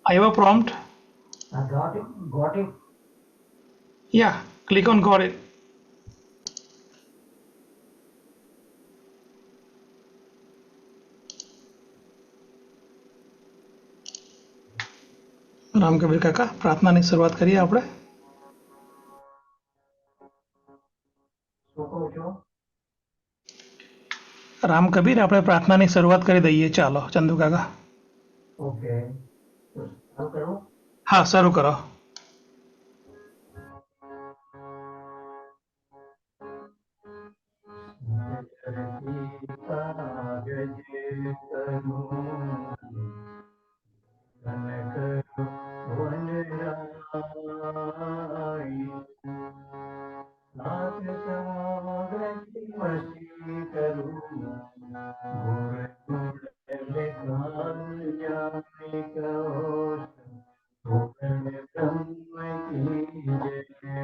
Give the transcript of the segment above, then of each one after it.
I have a prompt. I got it. Got it. Yeah, click on got it. Ramkabir કાકા પ્રાર્થનાની શરૂઆત કરીએ આપણે. શું કહો છો? રામકબીર આપણે પ્રાર્થનાની શરૂઆત કરી દઈએ. ચાલો ચંદુ કાકા. ઓકે. તો ચાલુ કરો. હા, શરૂ કરો. નજરથી કાગજે કરું, તન કરું વનરાઈ. નાથ સમગ્રથી મસ્તી કરું, ઘોર ઘોર લેખાન જાને કહો, ભુવન બ્રહ્મ કી જય.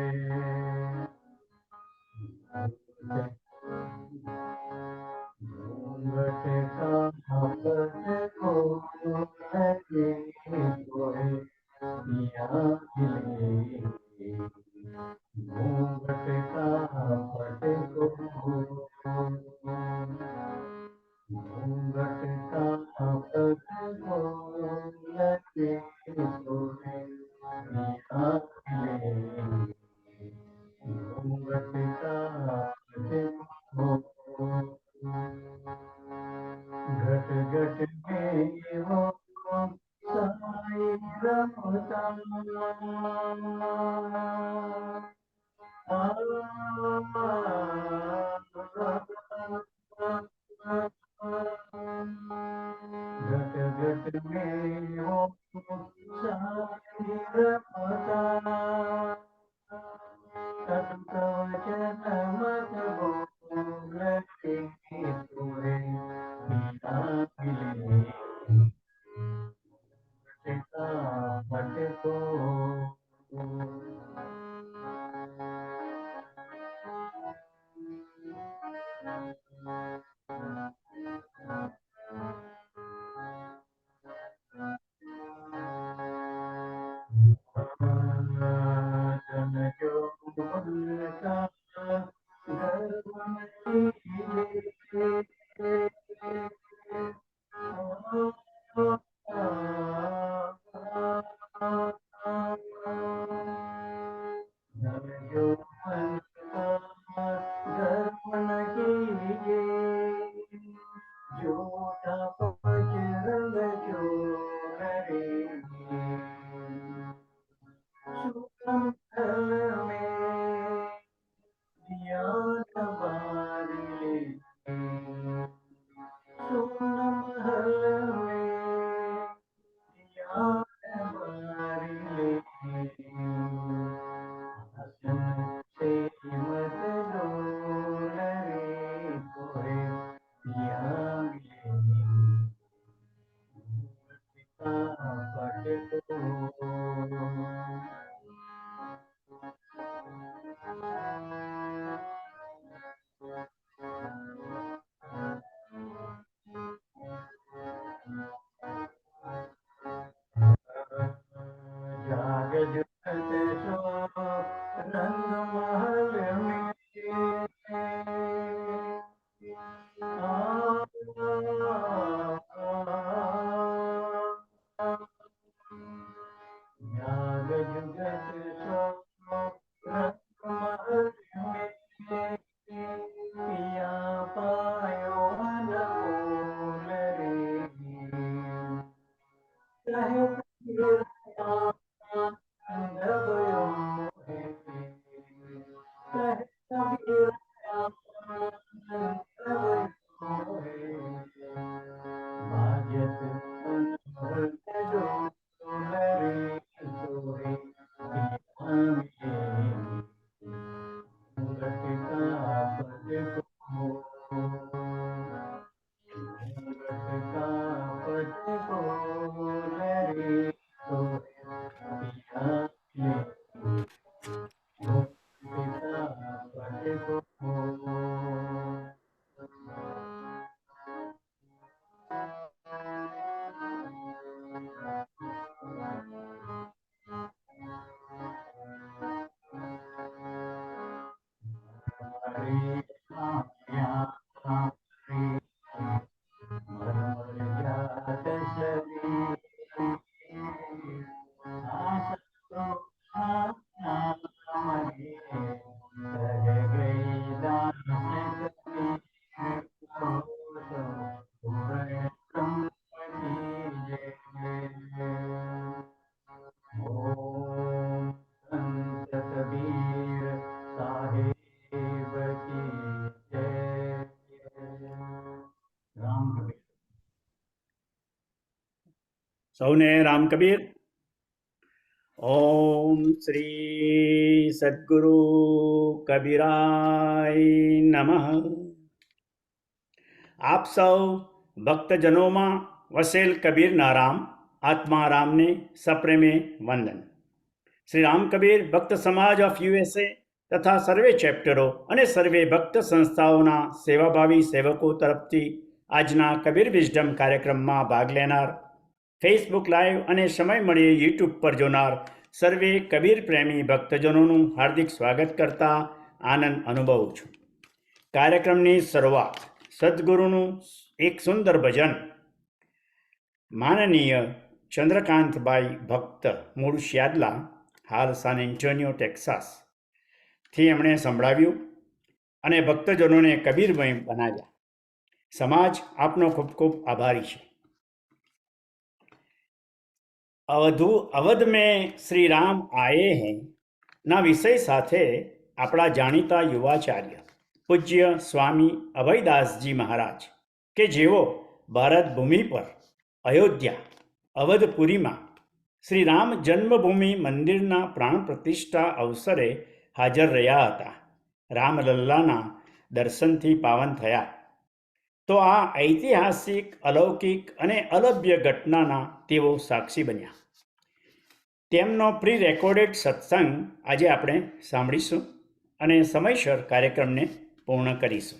घूंघट का पट खोल के सोए पिया मिले, घूंघट का पट खोल, घूंघट का पट खोल के सोए पिया मिले, घूंघट का पट खोल। घट घट में वो साई रमता, घट घट में वो साई रमता, तब कवचन मत बोल के तोरे पिया मिले, पिता पट को। जन जो मन का गर्व नहीं, जन जो मन का गर्व नहीं कीजिए, झूठा बजरंग क्यों डरेंगे। सुगम स्थल में दिया बार लेके, सुगम स्थल में दिया बार लेके, हसन से मत डोल रे कोरे पिया मिले, पिता पट को। जाग जुगत सो रंग महल में, जाग जुगत सो रंग महल में, पिया पायो अनमोल रे। चाहे गयो है, चाहे कबीरा गयो है, बाजत मन डोल रे सोहे पिया मिले, घूंघट का पट खोल, घूंघट का पट खोल रे सोहे पिया मिले, घूंघट का पट खोल। साथ शरीर आशा तो नाम रह गई दास कबीर को तो पूर्ण ब्रह्म की जय। ओम संत कबीर साहिब की जय। राम कबीर। સૌને રામ કબીર. ઓમ શ્રી સદગુરુ કબીરાય નમઃ. આપ સૌ ભક્તજનોમાં વસેલ કબીરના રામ આત્મારામને સપ્રેમે વંદન. શ્રી રામ કબીર ભક્ત સમાજ ઓફ યુએસએ તથા સર્વે ચેપ્ટરો અને સર્વે ભક્ત સંસ્થાઓના સેવાભાવી સેવકો તરફથી આજના કબીર વિઝડમ કાર્યક્રમમાં ભાગ લેનાર, ફેસબુક લાઈવ અને સમય મળીએ યુટ્યુબ પર જોનાર સર્વે કબીર પ્રેમી ભક્તજનોનું હાર્દિક સ્વાગત કરતા આનંદ અનુભવું છું. કાર્યક્રમની શરૂઆત સદગુરુનું એક સુંદર ભજન માનનીય ચંદ્રકાંતભાઈ ભક્ત મૂળ શ્યાદલા, હાલ સાન એન્ટોનિયો ટેક્સાસ થી એમણે સંભળાવ્યું અને ભક્તજનોને કબીરમય બનાવ્યા. સમાજ આપનો ખૂબ ખૂબ આભારી છે. અવધ મેં શ્રી રામ આયે હૈ ના વિષય સાથે આપણા જાણીતા યુવાચાર્ય પૂજ્ય સ્વામી અભયદાસજી મહારાજ કે જેઓ ભારત ભૂમિ પર અયોધ્યા અવધપુરીમાં શ્રી રામ જન્મભૂમિ મંદિરના પ્રાણ પ્રતિષ્ઠા અવસરે હાજર રહ્યા હતા. રામલલ્લાના દર્શનથી પાવન થયા. તો આ ઐતિહાસિક, અલૌકિક અને અલભ્ય ઘટનાના તેઓ સાક્ષી બન્યા. તેમનો પ્રી રેકોર્ડેડ સત્સંગ આજે આપણે સાંભળીશું અને સમયસર કાર્યક્રમને પૂર્ણ કરીશું.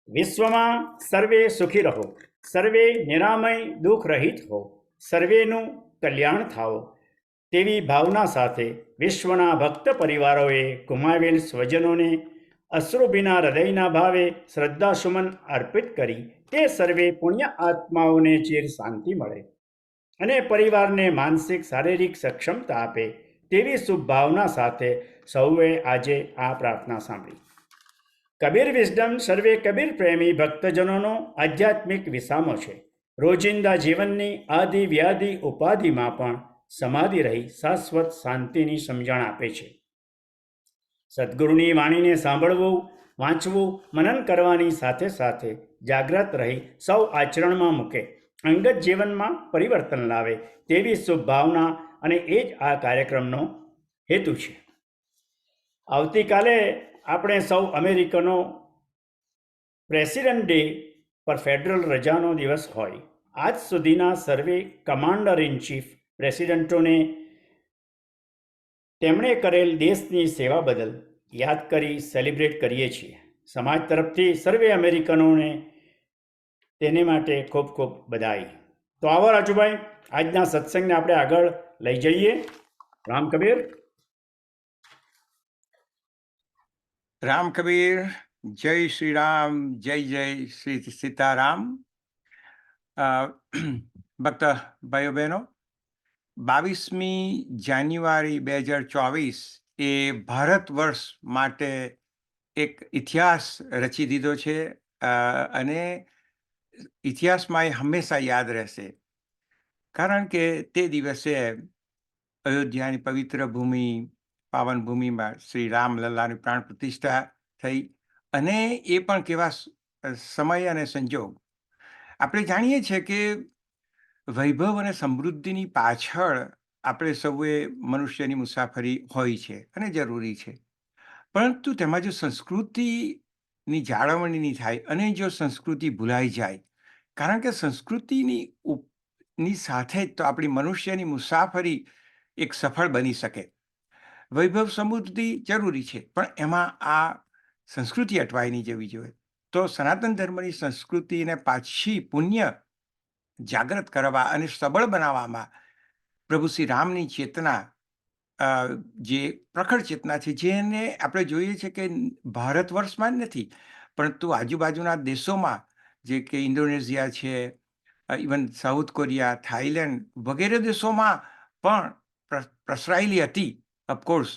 વિશ્વમાં સર્વે સુખી રહો, સર્વે નિરામય દુઃખ રહિત હો, સર્વેનું કલ્યાણ થાઓ તેવી ભાવના સાથે વિશ્વના ભક્ત પરિવારોએ ગુમાવેલ સ્વજનોને અશ્રુભીના હૃદયના ભાવે શ્રદ્ધાસુમન અર્પિત કરી તે સર્વે પુણ્ય આત્માઓને ચિર શાંતિ મળે અને પરિવારને માનસિક શારીરિક સક્ષમતા આપે તેવી શુભ ભાવના સાથે સૌએ આજે આ પ્રાર્થના સાંભળી. કબીર વિઝડમ સર્વે કબીર પ્રેમી ભક્તજનોનો આધ્યાત્મિક વિસામો છે. રોજિંદા જીવનની આદિ વ્યાધિ ઉપાધિમાં પણ સમાધિ રહી શાશ્વત શાંતિની સમજણ આપે છે. સદગુરુની વાણીને સાંભળવું, વાંચવું, મનન કરવાની સાથે સાથે જાગ્રત રહી સૌ આચરણમાં મૂકે, અંગત જીવનમાં પરિવર્તન લાવે તેવી શુભ ભાવના અને એ જ આ કાર્યક્રમનો હેતુ છે. આવતીકાલે આપણે સૌ અમેરિકનો પ્રેસિડન્ટ ડે પર ફેડરલ રજાનો દિવસ હોય. આજ સુધીના સર્વે કમાન્ડર ઇન ચીફ પ્રેસિડન્ટોને તેમણે કરેલ દેશની સેવા બદલ યાદ કરી સેલિબ્રેટ કરીએ છીએ. સમાજ તરફથી સર્વે અમેરિકનોને તેને માટે ખૂબ ખૂબ બધાઈ. તો આવો રાજુભાઈ, આજના સત્સંગને આપણે આગળ લઈ જઈએ. રામ કબીર. રામ કબીર. જય શ્રી રામ, જય જય શ્રી સીતારામ. ભક્ત ભાઈઓ બહેનો, 22મી જાન્યુઆરી 2024 એ ભારત વર્ષ માટે એક ઇતિહાસ રચી દીધો છે અને ઇતિહાસમાં એ હંમેશા યાદ રહેશે. કારણ કે તે દિવસે અયોધ્યાની પવિત્ર ભૂમિ, પાવન ભૂમિમાં શ્રી રામલલ્લાની પ્રાણ પ્રતિષ્ઠા થઈ અને એ પણ કેવા સમય અને સંજોગ. આપણે જાણીએ છીએ કે વૈભવ અને સમૃદ્ધિની પાછળ આપણે સૌએ મનુષ્યની મુસાફરી હોય છે અને જરૂરી છે. પરંતુ તેમાં જો સંસ્કૃતિની જાળવણી થાય અને જો સંસ્કૃતિ ભૂલાઈ જાય, કારણ કે સંસ્કૃતિની સાથે જ તો આપણી મનુષ્યની મુસાફરી એક સફળ બની શકે. વૈભવ સમૃદ્ધિ જરૂરી છે, પણ એમાં આ સંસ્કૃતિ અટવાઈ નહીં જવી જોઈએ. તો સનાતન ધર્મની સંસ્કૃતિને પાછી પુણ્ય જાગૃત કરવા અને સબળ બનાવવામાં પ્રભુ શ્રી રામની ચેતના, જે પ્રખર ચેતના છે, જેને આપણે જોઈએ છે કે ભારત વર્ષમાં જ નથી પરંતુ આજુબાજુના દેશોમાં, જે કે ઇન્ડોનેશિયા છે, ઇવન સાઉથ કોરિયા, થાઈલેન્ડ વગેરે દેશોમાં પણ પ્રસરાયેલી હતી. ઓફકોર્સ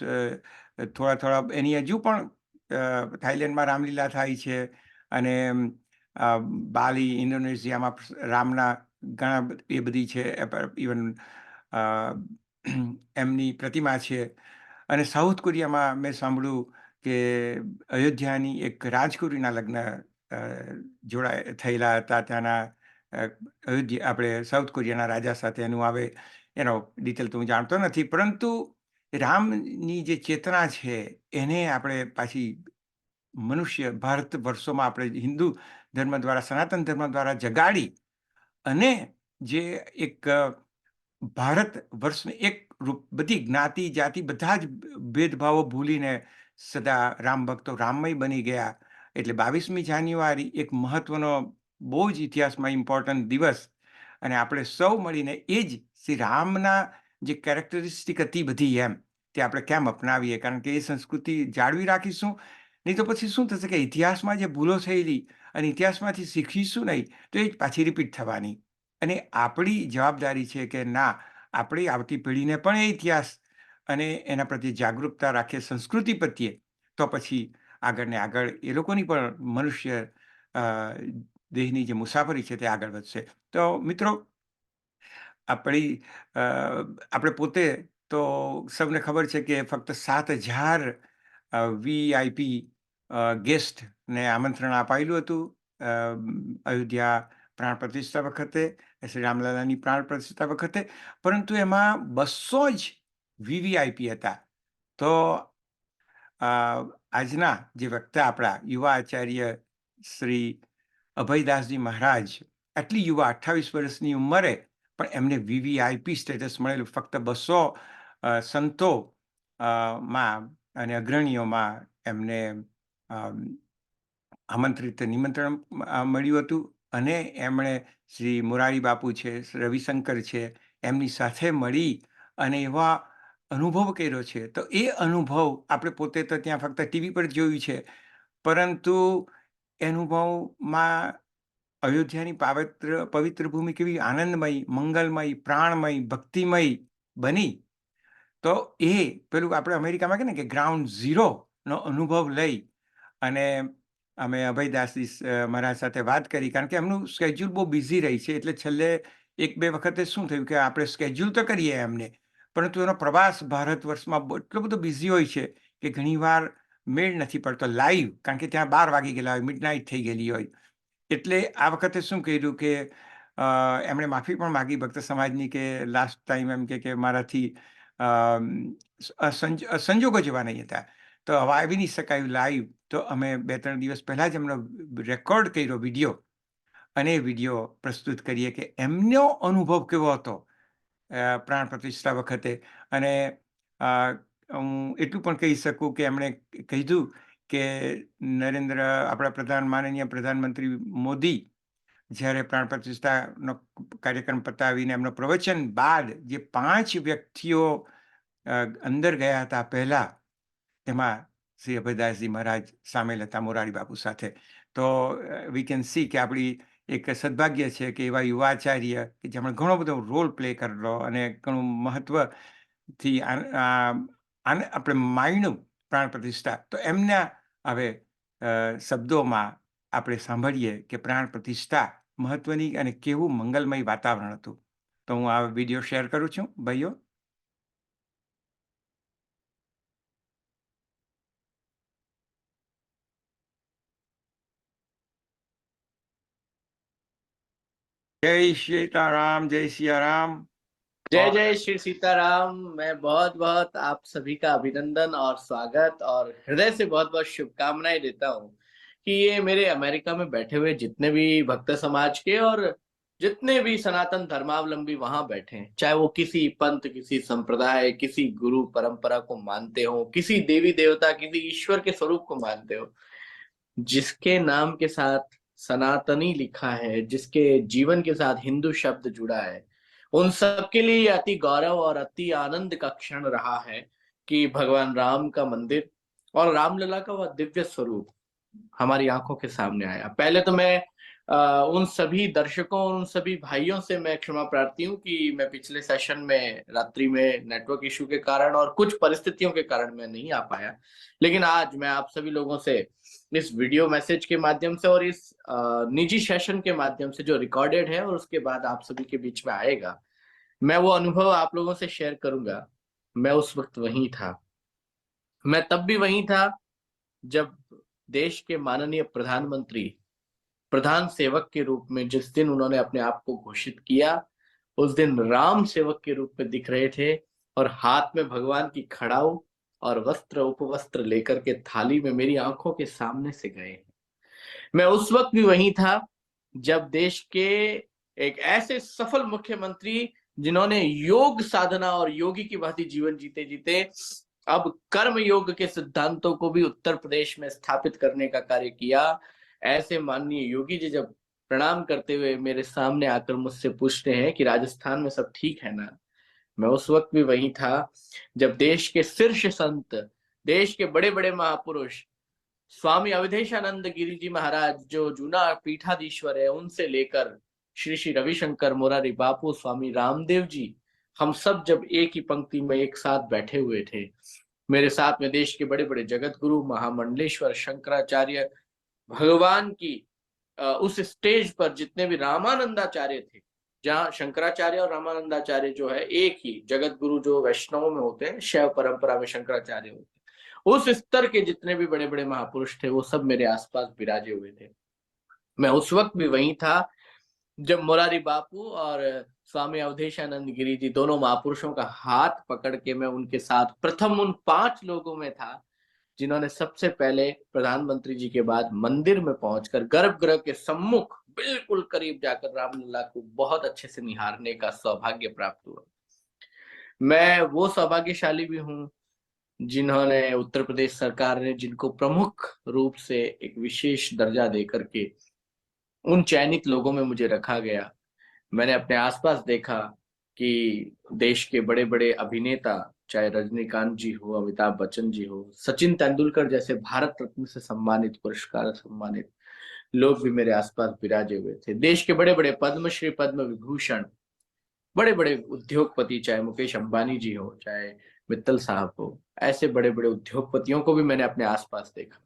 થોડા એની હજુ પણ થાઈલેન્ડમાં રામલીલા થાય છે, અને બાલી ઇન્ડોનેશિયામાં રામના ઘણા એ બધી છે, ઇવન એમની પ્રતિમા છે. અને સાઉથ કોરિયામાં મેં સાંભળ્યું કે અયોધ્યાની એક રાજકુરીના લગ્ન થયેલા હતા ત્યાંના અયોધ્યા આપણે સાઉથ કોરિયાના રાજા સાથે. એનું આવે એનો ડિટેલ તો હું જાણતો નથી, પરંતુ રામની જે ચેતના છે એને આપણે પાછી મનુષ્ય ભારત વર્ષોમાં આપણે હિન્દુ ધર્મ દ્વારા, સનાતન ધર્મ દ્વારા જગાડી અને જે એક ભારત વર્ષને એક રૂપ, બધી જ્ઞાતિ જાતિ બધા જ ભેદભાવો ભૂલીને સદા રામ ભક્તો રામમય બની ગયા. એટલે 22મી જાન્યુઆરી એક મહત્વનો, બહુ જ ઇતિહાસમાં ઇમ્પોર્ટન્ટ દિવસ. અને આપણે સૌ મળીને એ જ શ્રી રામના જે કેરેક્ટરિસ્ટિક હતી બધી, એમ તે આપણે કેમ અપનાવીએ, કારણ કે એ સંસ્કૃતિ જાળવી રાખીશું. નહીં તો પછી શું થશે કે ઇતિહાસમાં જે ભૂલો થયેલી અને ઇતિહાસમાંથી શીખીશું નહીં તો એ જ પાછી રિપીટ થવાની. અને આપણી જવાબદારી છે કે ના, આપણી આવતી પેઢીને પણ એ ઇતિહાસ અને એના પ્રત્યે જાગૃતતા રાખીએ, સંસ્કૃતિ પ્રત્યે, તો પછી આગળ ને આગળ એ લોકોની પણ મનુષ્ય દેહની જે મુસાફરી છે તે આગળ વધશે. તો મિત્રો, આપણે પોતે તો સૌને ખબર છે કે ફક્ત 7,000 VIP ગેસ્ટને આમંત્રણ અપાયેલું હતું અયોધ્યા પ્રાણ પ્રતિષ્ઠા વખતે, શ્રી રામલલાની પ્રાણ પ્રતિષ્ઠા વખતે, પરંતુ એમાં 200 જ VVIP હતા. તો આજના જે વક્તા આપણા યુવા આચાર્ય શ્રી અભયદાસજી મહારાજ, આટલી યુવા 28 વર્ષની ઉંમરે પણ એમને VVIP સ્ટેટસ મળેલું. ફક્ત 200 સંતો માં અને અગ્રણીઓમાં એમને આમંત્રિત નિમંત્રણ મળ્યું હતું. અને એમણે શ્રી મોરારી બાપુ છે, રવિશંકર છે, એમની સાથે મળી અને એવા અનુભવ કર્યો છે. તો એ અનુભવ આપણે પોતે તો ત્યાં ફક્ત ટીવી પર જોયું છે, પરંતુ અનુભવમાં અયોધ્યાની પવિત્ર ભૂમિ કેવી આનંદમય, મંગલમય, પ્રાણમય, ભક્તિમય બની. તો એ પેલું આપણે અમેરિકામાં કહે ને કે ગ્રાઉન્ડ ઝીરોનો અનુભવ લઈ અને અમે અભયદાસજી મહારાજ સાથે વાત કરી, કારણ કે એમનું સ્કેડ્યુલ બહુ બિઝી રહી છે. એટલે છેલ્લે 1-2 વખતે શું થયું કે આપણે સ્કેડ્યુલ તો કરીએ એમને, પરંતુ એનો પ્રવાસ ભારત વર્ષમાં એટલો બધો બિઝી હોય છે કે ઘણીવાર મેળ નથી પડતો લાઈવ, કારણ કે ત્યાં 12 વાગી ગયેલા હોય, મિડનાઇટ થઈ ગયેલી હોય. એટલે આ વખતે શું કર્યું કે એમણે માફી પણ માગી ભક્ત સમાજની કે લાસ્ટ ટાઈમ એમ કે મારાથી સંજોગો જેવા નહીં હતા, તો હવે આવી નહીં શકાયું લાઈવ. તો અમે 2-3 દિવસ પહેલાં જ એમનો રેકોર્ડ કર્યો વિડીયો, અને એ વિડીયો પ્રસ્તુત કરીએ કે એમનો અનુભવ કેવો હતો પ્રાણ પ્રતિષ્ઠા વખતે. અને હું એટલું પણ કહી શકું કે એમણે કીધું કે આપણા માનનીય પ્રધાનમંત્રી મોદી જ્યારે પ્રાણ પ્રતિષ્ઠાનો કાર્યક્રમ પતાવીને એમનો પ્રવચન બાદ જે 5 વ્યક્તિઓ અંદર ગયા હતા પહેલા, એમાં શ્રી અભયદાસજી મહારાજ સામેલ હતા મોરારી બાપુ સાથે. તો વી કેન સી કે આપણી એક સદભાગ્ય છે કે એવા યુવાચાર્ય કે જેમણે ઘણો બધો રોલ પ્લે કરેલો અને ઘણું મહત્વથી આપણે માયણું પ્રાણ પ્રતિષ્ઠા. તો એમના હવે શબ્દોમાં આપણે સાંભળીએ કે પ્રાણ પ્રતિષ્ઠા મહત્વની અને કેવું મંગલમય વાતાવરણ હતું. તો હું આ વિડીયો શેર કરું છું ભાઈઓ. जय सीताराम, जय सिया राम। जय जय श्री सीताराम। मैं बहुत बहुत आप सभी का अभिनंदन और स्वागत और हृदय से बहुत बहुत शुभकामनाएं देता हूं कि ये मेरे अमेरिका में बैठे हुए जितने भी भक्त समाज के और जितने भी सनातन धर्मावलंबी वहां बैठे हैं, चाहे वो किसी पंथ, किसी संप्रदाय, किसी गुरु परंपरा को मानते हो, किसी देवी देवता, किसी ईश्वर के स्वरूप को मानते हो, जिसके नाम के साथ सनातनी लिखा है, जिसके जीवन के साथ हिंदू शब्द जुड़ा है, उन सबके लिए अति गौरव और अति आनंद का क्षण रहा है कि भगवान राम का मंदिर और रामलला का वह दिव्य स्वरूप हमारी आंखों के सामने आया। पहले तो मैं उन सभी दर्शकों और उन सभी भाइयों से मैं क्षमा प्रार्थी हूँ कि मैं पिछले सेशन में रात्रि में नेटवर्क इशू के कारण और कुछ परिस्थितियों के कारण मैं नहीं आ पाया। लेकिन आज मैं आप सभी लोगों से इस वीडियो मैसेज के माध्यम से और इस निजी सेशन के माध्यम से जो रिकॉर्डेड है और उसके बाद आप सभी के बीच में आएगा, मैं वो अनुभव आप लोगों से शेयर करूंगा। मैं उस वक्त वहीं था। मैं तब भी वहीं था जब देश के माननीय प्रधानमंत्री प्रधान सेवक के रूप में जिस दिन उन्होंने अपने आप को घोषित किया, उस दिन राम सेवक के रूप में दिख रहे थे और हाथ में भगवान की खड़ाऊ और वस्त्र उपवस्त्र लेकर के थाली में मेरी आंखों के सामने से गए। मैं उस वक्त भी वहीं था जब देश के एक ऐसे सफल मुख्यमंत्री जिन्होंने योग साधना और योगी की भांति जीवन जीते जीते अब कर्म योग के सिद्धांतों को भी उत्तर प्रदेश में स्थापित करने का कार्य किया, ऐसे माननीय योगी जी जब प्रणाम करते हुए मेरे सामने आकर मुझसे पूछते हैं कि राजस्थान में सब ठीक है ना। मैं उस वक्त भी वहीं था जब देश के शीर्ष संत, देश के बड़े बड़े महापुरुष स्वामी अवधेशानंद गिरी जी महाराज जो जूना पीठाधीश्वर है, उनसे लेकर श्री श्री रविशंकर मुरारी बापू, स्वामी रामदेव जी, हम सब जब एक ही पंक्ति में एक साथ बैठे हुए थे। मेरे साथ में देश के बड़े बड़े जगत गुरु महामंडलेश्वर शंकराचार्य भगवान की उस स्टेज पर जितने भी रामानंदाचार्य थे, जहाँ शंकराचार्य और रामानंदाचार्य जो है एक ही जगत गुरु, जो वैष्णव में होते हैं, शैव परंपरा में शंकराचार्य होते हैं, उस स्तर के जितने भी बड़े बड़े महापुरुष थे वो सब मेरे आसपास विराजे हुए थे। मैं उस वक्त भी वहीं था जब मुरारी बापू और स्वामी अवधेशानंद गिरी जी दोनों महापुरुषों का हाथ पकड़ के मैं उनके साथ प्रथम उन 5 लोगों में था जिन्होंने सबसे पहले प्रधानमंत्री जी के बाद मंदिर में पहुंचकर गर्भगृह के सम्मुख बिल्कुल करीब जाकर रामलला को बहुत अच्छे से निहारने का सौभाग्य प्राप्त हुआ। मैं वो सौभाग्यशाली भी हूँ जिन्होंने उत्तर प्रदेश सरकार ने जिनको प्रमुख रूप से एक विशेष दर्जा देकर के उन चयनित लोगों में मुझे रखा गया। मैंने अपने आसपास देखा कि देश के बड़े बड़े अभिनेता, चाहे रजनीकांत जी हो, अमिताभ बच्चन जी हो, सचिन तेंदुलकर जैसे भारत रत्न से सम्मानित, पुरस्कार सम्मानित लोग भी मेरे आसपास विराजे हुए थे। देश के बड़े बड़े पद्मश्री, पद्म विभूषण, बड़े बड़े उद्योगपति, चाहे मुकेश अंबानी जी हो, चाहे मित्तल साहब हो, ऐसे बड़े बड़े उद्योगपतियों को भी मैंने अपने आसपास देखा।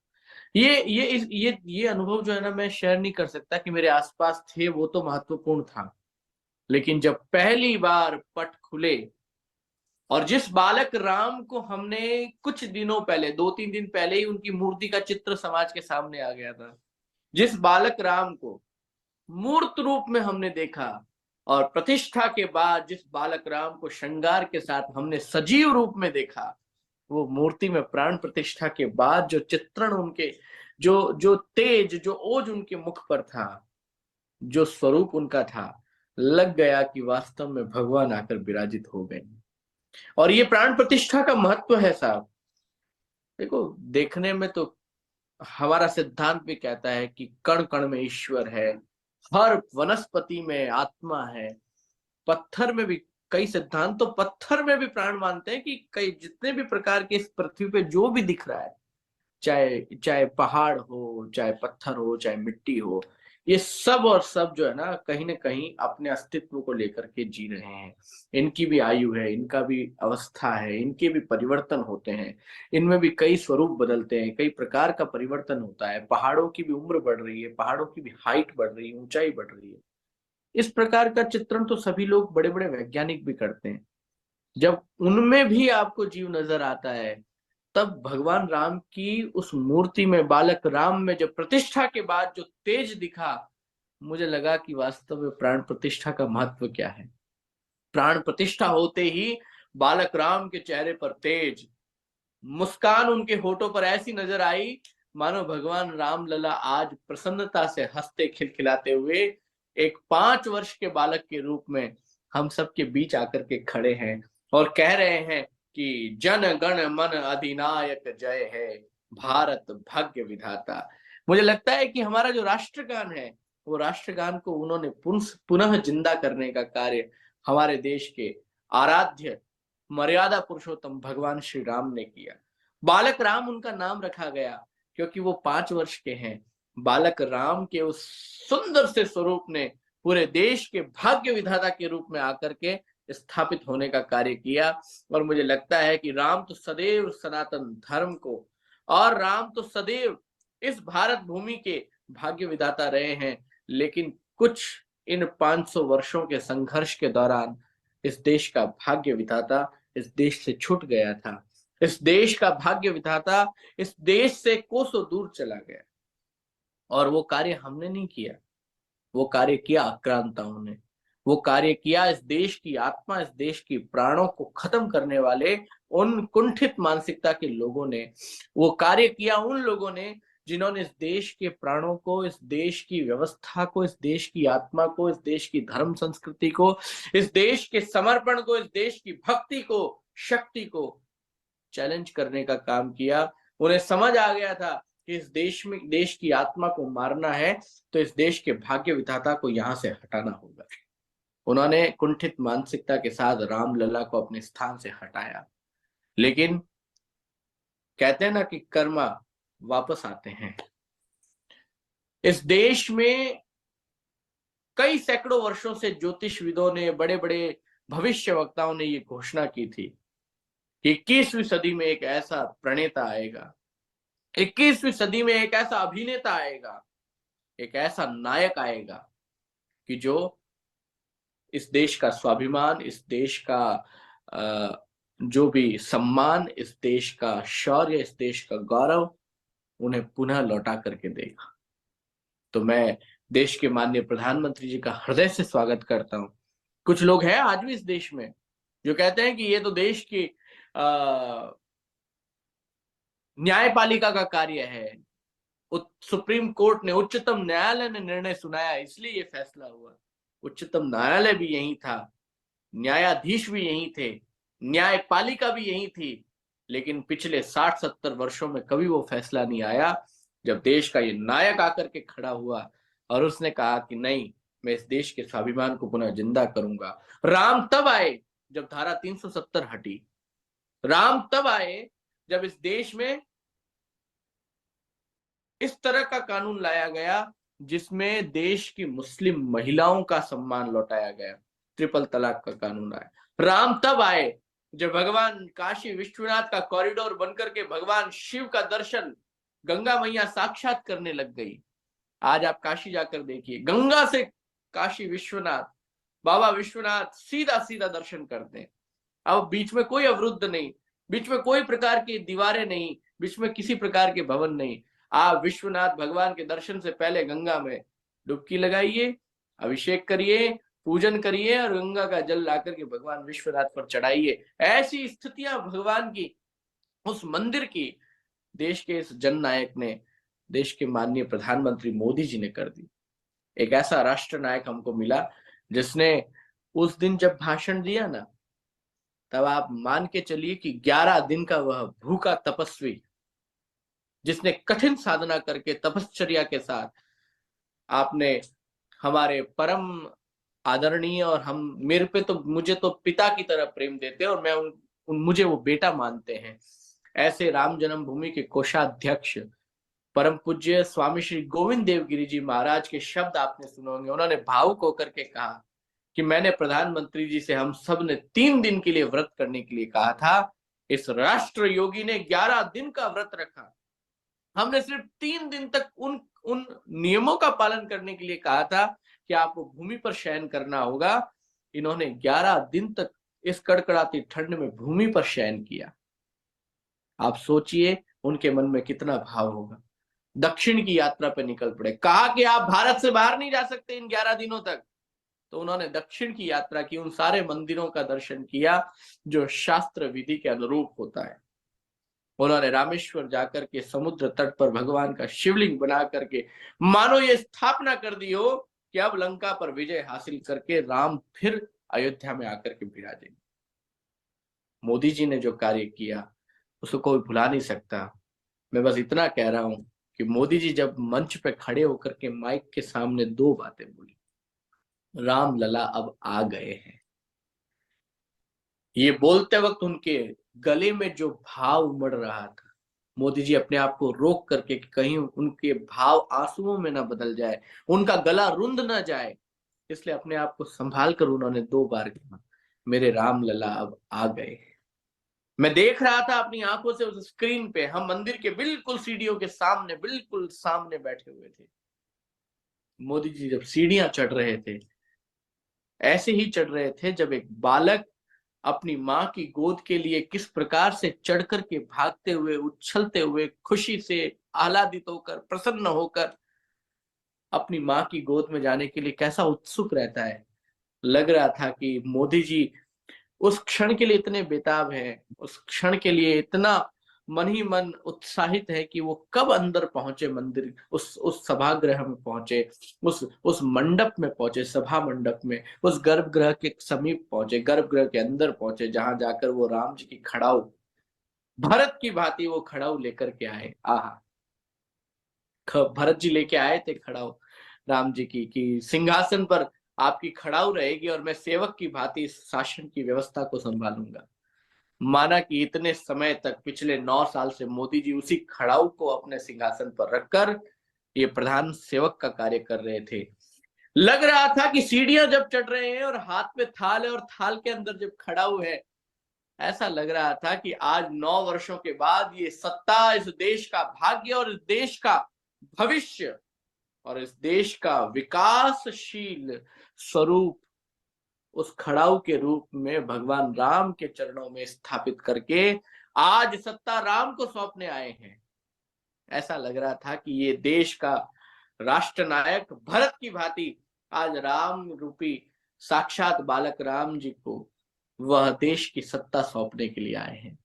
ये अनुभव जो है ना, मैं शेयर नहीं कर सकता कि मेरे आसपास थे, वो तो महत्वपूर्ण था। लेकिन जब पहली बार पट खुले और जिस बालक राम को हमने कुछ दिनों पहले, 2-3 दिन पहले ही उनकी मूर्ति का चित्र समाज के सामने आ गया था, जिस बालक राम को मूर्त रूप में हमने देखा और प्रतिष्ठा के बाद जिस बालक राम को श्रृंगार के साथ हमने सजीव रूप में देखा, वो मूर्ति में प्राण प्रतिष्ठा के बाद जो चित्रण उनके, जो तेज, जो ओज उनके मुख पर था, जो स्वरूप उनका था, लग गया कि वास्तव में भगवान आकर विराजित हो गए। और ये प्राण प्रतिष्ठा का महत्व है साहब। देखो, देखने में तो हमारा सिद्धांत भी कहता है कि कण कण में ईश्वर है, हर वनस्पति में आत्मा है, पत्थर में भी कई सिद्धांत तो पत्थर में भी प्राण मानते हैं कि कई जितने भी प्रकार के इस पृथ्वी पे जो भी दिख रहा है, चाहे चाहे पहाड़ हो, चाहे पत्थर हो, चाहे मिट्टी हो, ये सब और सब जो है ना कहीं अपने अस्तित्व को लेकर के जी रहे हैं। इनकी भी आयु है, इनका भी अवस्था है, इनके भी परिवर्तन होते हैं, इनमें भी कई स्वरूप बदलते हैं, कई प्रकार का परिवर्तन होता है। पहाड़ों की भी उम्र बढ़ रही है, पहाड़ों की भी हाइट बढ़ रही है, ऊंचाई बढ़ रही है। इस प्रकार का चित्रण तो सभी लोग, बड़े बड़े वैज्ञानिक भी करते हैं। जब उनमें भी आपको जीव नजर आता है, तब भगवान राम की उस मूर्ति में, बालक राम में जब प्रतिष्ठा के बाद जो तेज दिखा, मुझे लगा कि वास्तव में प्राण प्रतिष्ठा का महत्व क्या है। प्राण प्रतिष्ठा होते ही बालक राम के चेहरे पर तेज मुस्कान, उनके होठों पर ऐसी नजर आई मानो भगवान राम लला आज प्रसन्नता से हंसते खिलखिलाते हुए एक 5 वर्ष के बालक के रूप में हम सबके बीच आकर के खड़े हैं और कह रहे हैं कि जन गण मन अधिनायक जय है, भारत भाग्य विधाता। मुझे लगता है कि हमारा जो राष्ट्रगान है, वो राष्ट्रगान को उन्होंने पुनः जिंदा करने का कार्य हमारे देश के आराध्य मर्यादा पुरुषोत्तम भगवान श्री राम ने किया। बालक राम उनका नाम रखा गया क्योंकि वो 5 वर्ष के हैं बालक राम के उस सुंदर से स्वरूप ने पूरे देश के भाग्य विधाता के रूप में आकर के स्थापित होने का कार्य किया। और मुझे लगता है कि राम तो सदैव सनातन धर्म को, और राम तो सदैव इस भारत भूमि के भाग्य विधाता रहे हैं। लेकिन कुछ इन 500 वर्षों के संघर्ष के दौरान इस देश का भाग्य विधाता इस देश से छूट गया था। इस देश का भाग्य विधाता इस देश से कोसों दूर चला गया, और वो कार्य हमने नहीं किया, वो कार्य किया आक्रांताओं ने। वो कार्य किया इस देश की आत्मा, इस देश की प्राणों को खत्म करने वाले उन कुंठित मानसिकता के लोगों ने। वो कार्य किया उन लोगों ने जिन्होंने इस देश के प्राणों को, इस देश की व्यवस्था को, इस देश की आत्मा को, इस देश की धर्म संस्कृति को, इस देश के समर्पण को, इस देश की भक्ति को, शक्ति को चैलेंज करने का काम किया। उन्हें समझ आ गया था कि इस देश में, देश की आत्मा को मारना है तो इस देश के भाग्य विधाता को यहां से हटाना होगा। उन्होंने कुंठित मानसिकता के साथ रामलला को अपने स्थान से हटाया। लेकिन कहते हैं ना कि कर्मा वापस आते हैं। इस देश में कई सैकड़ों वर्षों से ज्योतिषविदों ने, बड़े बड़े भविष्यवक्ताओं ने ये घोषणा की थी कि 21वीं सदी में एक ऐसा प्रणेता आएगा, 21वीं सदी में एक ऐसा अभिनेता आएगा, एक ऐसा नायक आएगा कि जो इस देश का स्वाभिमान, इस देश का जो भी सम्मान, इस देश का शौर्य, इस देश का गौरव उन्हें पुनः लौटा करके देगा। तो मैं देश के माननीय प्रधानमंत्री जी का हृदय से स्वागत करता हूं। कुछ लोग हैं आज भी इस देश में जो कहते हैं कि ये तो देश की न्यायपालिका का कार्य है, सुप्रीम कोर्ट ने, उच्चतम न्यायालय ने निर्णय सुनाया इसलिए ये फैसला हुआ। उच्चतम न्यायालय भी यही था, न्यायाधीश भी यही थे, न्यायपालिका भी यही थी। लेकिन पिछले 60-70 वर्षों में कभी वो फैसला नहीं आया जब देश का ये नायक आकर के खड़ा हुआ और उसने कहा कि नहीं, मैं इस देश के स्वाभिमान को पुनः जिंदा करूंगा। राम तब आए जब धारा 370 हटी। राम तब आए जब इस देश में इस तरह का कानून लाया गया जिसमें देश की मुस्लिम महिलाओं का सम्मान लौटाया गया। ट्रिपल तलाक का कानून आया। राम तब आए जब भगवान काशी विश्वनाथ का कॉरिडोर बनकर के भगवान शिव का दर्शन गंगा मैया साक्षात करने लग गई। आज आप काशी जाकर देखिए, गंगा से काशी विश्वनाथ, बाबा विश्वनाथ सीधा सीधा दर्शन करते हैं। अब बीच में कोई अवरुद्ध नहीं, बीच में कोई प्रकार की दीवारें नहीं, बीच में किसी प्रकार के भवन नहीं। आप विश्वनाथ भगवान के दर्शन से पहले गंगा में डुबकी लगाइए, अभिषेक करिए, पूजन करिए और गंगा का जल लाकर के भगवान विश्वनाथ पर चढ़ाइए। ऐसी स्थितियां भगवान की, उस मंदिर की, देश के इस जननायक ने, देश के माननीय प्रधानमंत्री मोदी जी ने कर दी। एक ऐसा राष्ट्र नायक हमको मिला जिसने उस दिन जब भाषण दिया ना, तब आप मान के चलिए कि 11 दिन का वह भूखा तपस्वी, जिसने कठिन साधना करके तपश्चर्या के साथ, आपने हमारे परम आदरणीय, और हम, मेरे पे तो, मुझे तो पिता की तरह प्रेम देते हैं और मैं मुझे वो बेटा मानते हैं। ऐसे राम जन्मभूमि के कोषाध्यक्ष परम पूज्य स्वामी श्री गोविंद देव गिरी जी महाराज के शब्द आपने सुने होंगे। उन्होंने भावुक होकर के कहा कि मैंने प्रधानमंत्री जी से, हम सब ने 3 दिन के लिए व्रत करने के लिए कहा था। इस राष्ट्र योगी ने 11 दिन का व्रत रखा। हमने सिर्फ 3 दिन तक उन नियमों का पालन करने के लिए कहा था कि आपको भूमि पर शयन करना होगा। इन्होंने 11 दिन तक इस कड़कड़ाती ठंड में भूमि पर शयन किया। आप सोचिए उनके मन में कितना भाव होगा। दक्षिण की यात्रा पर निकल पड़े। कहा कि आप भारत से बाहर नहीं जा सकते इन 11 दिनों तक, तो उन्होंने दक्षिण की यात्रा की, उन सारे मंदिरों का दर्शन किया जो शास्त्र विधि के अनुरूप होता है। उन्होंने रामेश्वर जाकर के समुद्र तट पर भगवान का शिवलिंग बना करके मानो ये स्थापना कर दी हो कि अब लंका पर विजय हासिल करके राम फिर अयोध्या में आकर के विराजेंगे। मोदी जी ने जो कार्य किया उसको कोई भुला नहीं सकता। मैं बस इतना कह रहा हूं कि मोदी जी जब मंच पे खड़े होकर के माइक के सामने 2 बातें बोली, राम लला अब आ गए हैं। ये बोलते वक्त उनके गले में जो भाव उमड़ रहा था, मोदी जी अपने आप को रोक करके कि कहीं उनके भाव आंसुओं में ना बदल जाए, उनका गला रुंध ना जाए, इसलिए अपने आप को संभाल कर उन्होंने 2 बार कहा, मेरे राम लला अब आ गए। मैं देख रहा था अपनी आंखों से उस स्क्रीन पे, हम मंदिर के बिल्कुल सीढ़ियों के सामने, बिल्कुल सामने बैठे हुए थे। मोदी जी जब सीढ़ियां चढ़ रहे थे, ऐसे ही चढ़ रहे थे जब एक बालक अपनी माँ की गोद के लिए किस प्रकार से चढ़ कर के भागते हुए, उछलते हुए, खुशी से आह्लादित होकर, प्रसन्न होकर अपनी माँ की गोद में जाने के लिए कैसा उत्सुक रहता है। लग रहा था कि मोदी जी उस क्षण के लिए इतने बेताब हैं, उस क्षण के लिए इतना मन ही मन उत्साहित है कि वो कब अंदर पहुंचे मंदिर, उस सभागृह में पहुंचे, उस मंडप में पहुंचे, सभा मंडप में, उस गर्भगृह के समीप पहुंचे, गर्भगृह के अंदर पहुंचे, जहां जाकर वो राम जी की खड़ाऊ, भरत की भांति वो खड़ाऊ लेकर के आए। आहा, भरत जी लेके आए थे खड़ाऊ राम जी की, कि सिंहासन पर आपकी खड़ाऊ रहेगी और मैं सेवक की भांति शासन की व्यवस्था को संभालूंगा। माना कि इतने समय तक, पिछले 9 साल से मोदी जी उसी खड़ाऊ को अपने सिंहासन पर रखकर ये प्रधान सेवक का कार्य कर रहे थे। लग रहा था कि सीढ़ियां जब चढ़ रहे हैं और हाथ में थाल है और थाल के अंदर जब खड़ाऊ है, ऐसा लग रहा था कि आज 9 वर्षों के बाद ये सत्ता, इस देश का भाग्य और इस देश का भविष्य और इस देश का विकासशील स्वरूप उस खड़ाऊ के रूप में भगवान राम के चरणों में स्थापित करके आज सत्ता राम को सौंपने आए हैं। ऐसा लग रहा था कि ये देश का राष्ट्रनायक भरत की भांति आज राम रूपी साक्षात बालक राम जी को वह देश की सत्ता सौंपने के लिए आए हैं।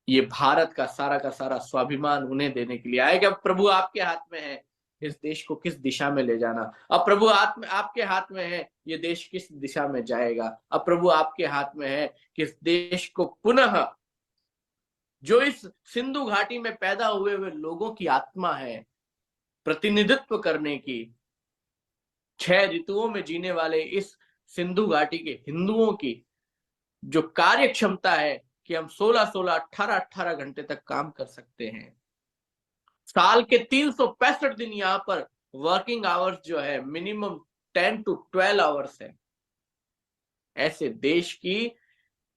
ये भारत का सारा स्वाभिमान उन्हें देने के लिए आए कि अब प्रभु आपके हाथ में है इस देश को किस दिशा में ले जाना। अब प्रभु आपके हाथ में है ये देश किस दिशा में जाएगा। अब प्रभु आपके हाथ में है कि इस देश को पुनः, जो इस सिंधु घाटी में पैदा हुए लोगों की आत्मा है, प्रतिनिधित्व करने की, 6 ऋतुओं में जीने वाले इस सिंधु घाटी के हिंदुओं की जो कार्य क्षमता है कि हम 16-16, 18-18 घंटे तक काम कर सकते हैं। साल के 365 दिन यहाँ पर वर्किंग आवर्स जो है मिनिमम 10 to 12 आवर्स है। ऐसे देश की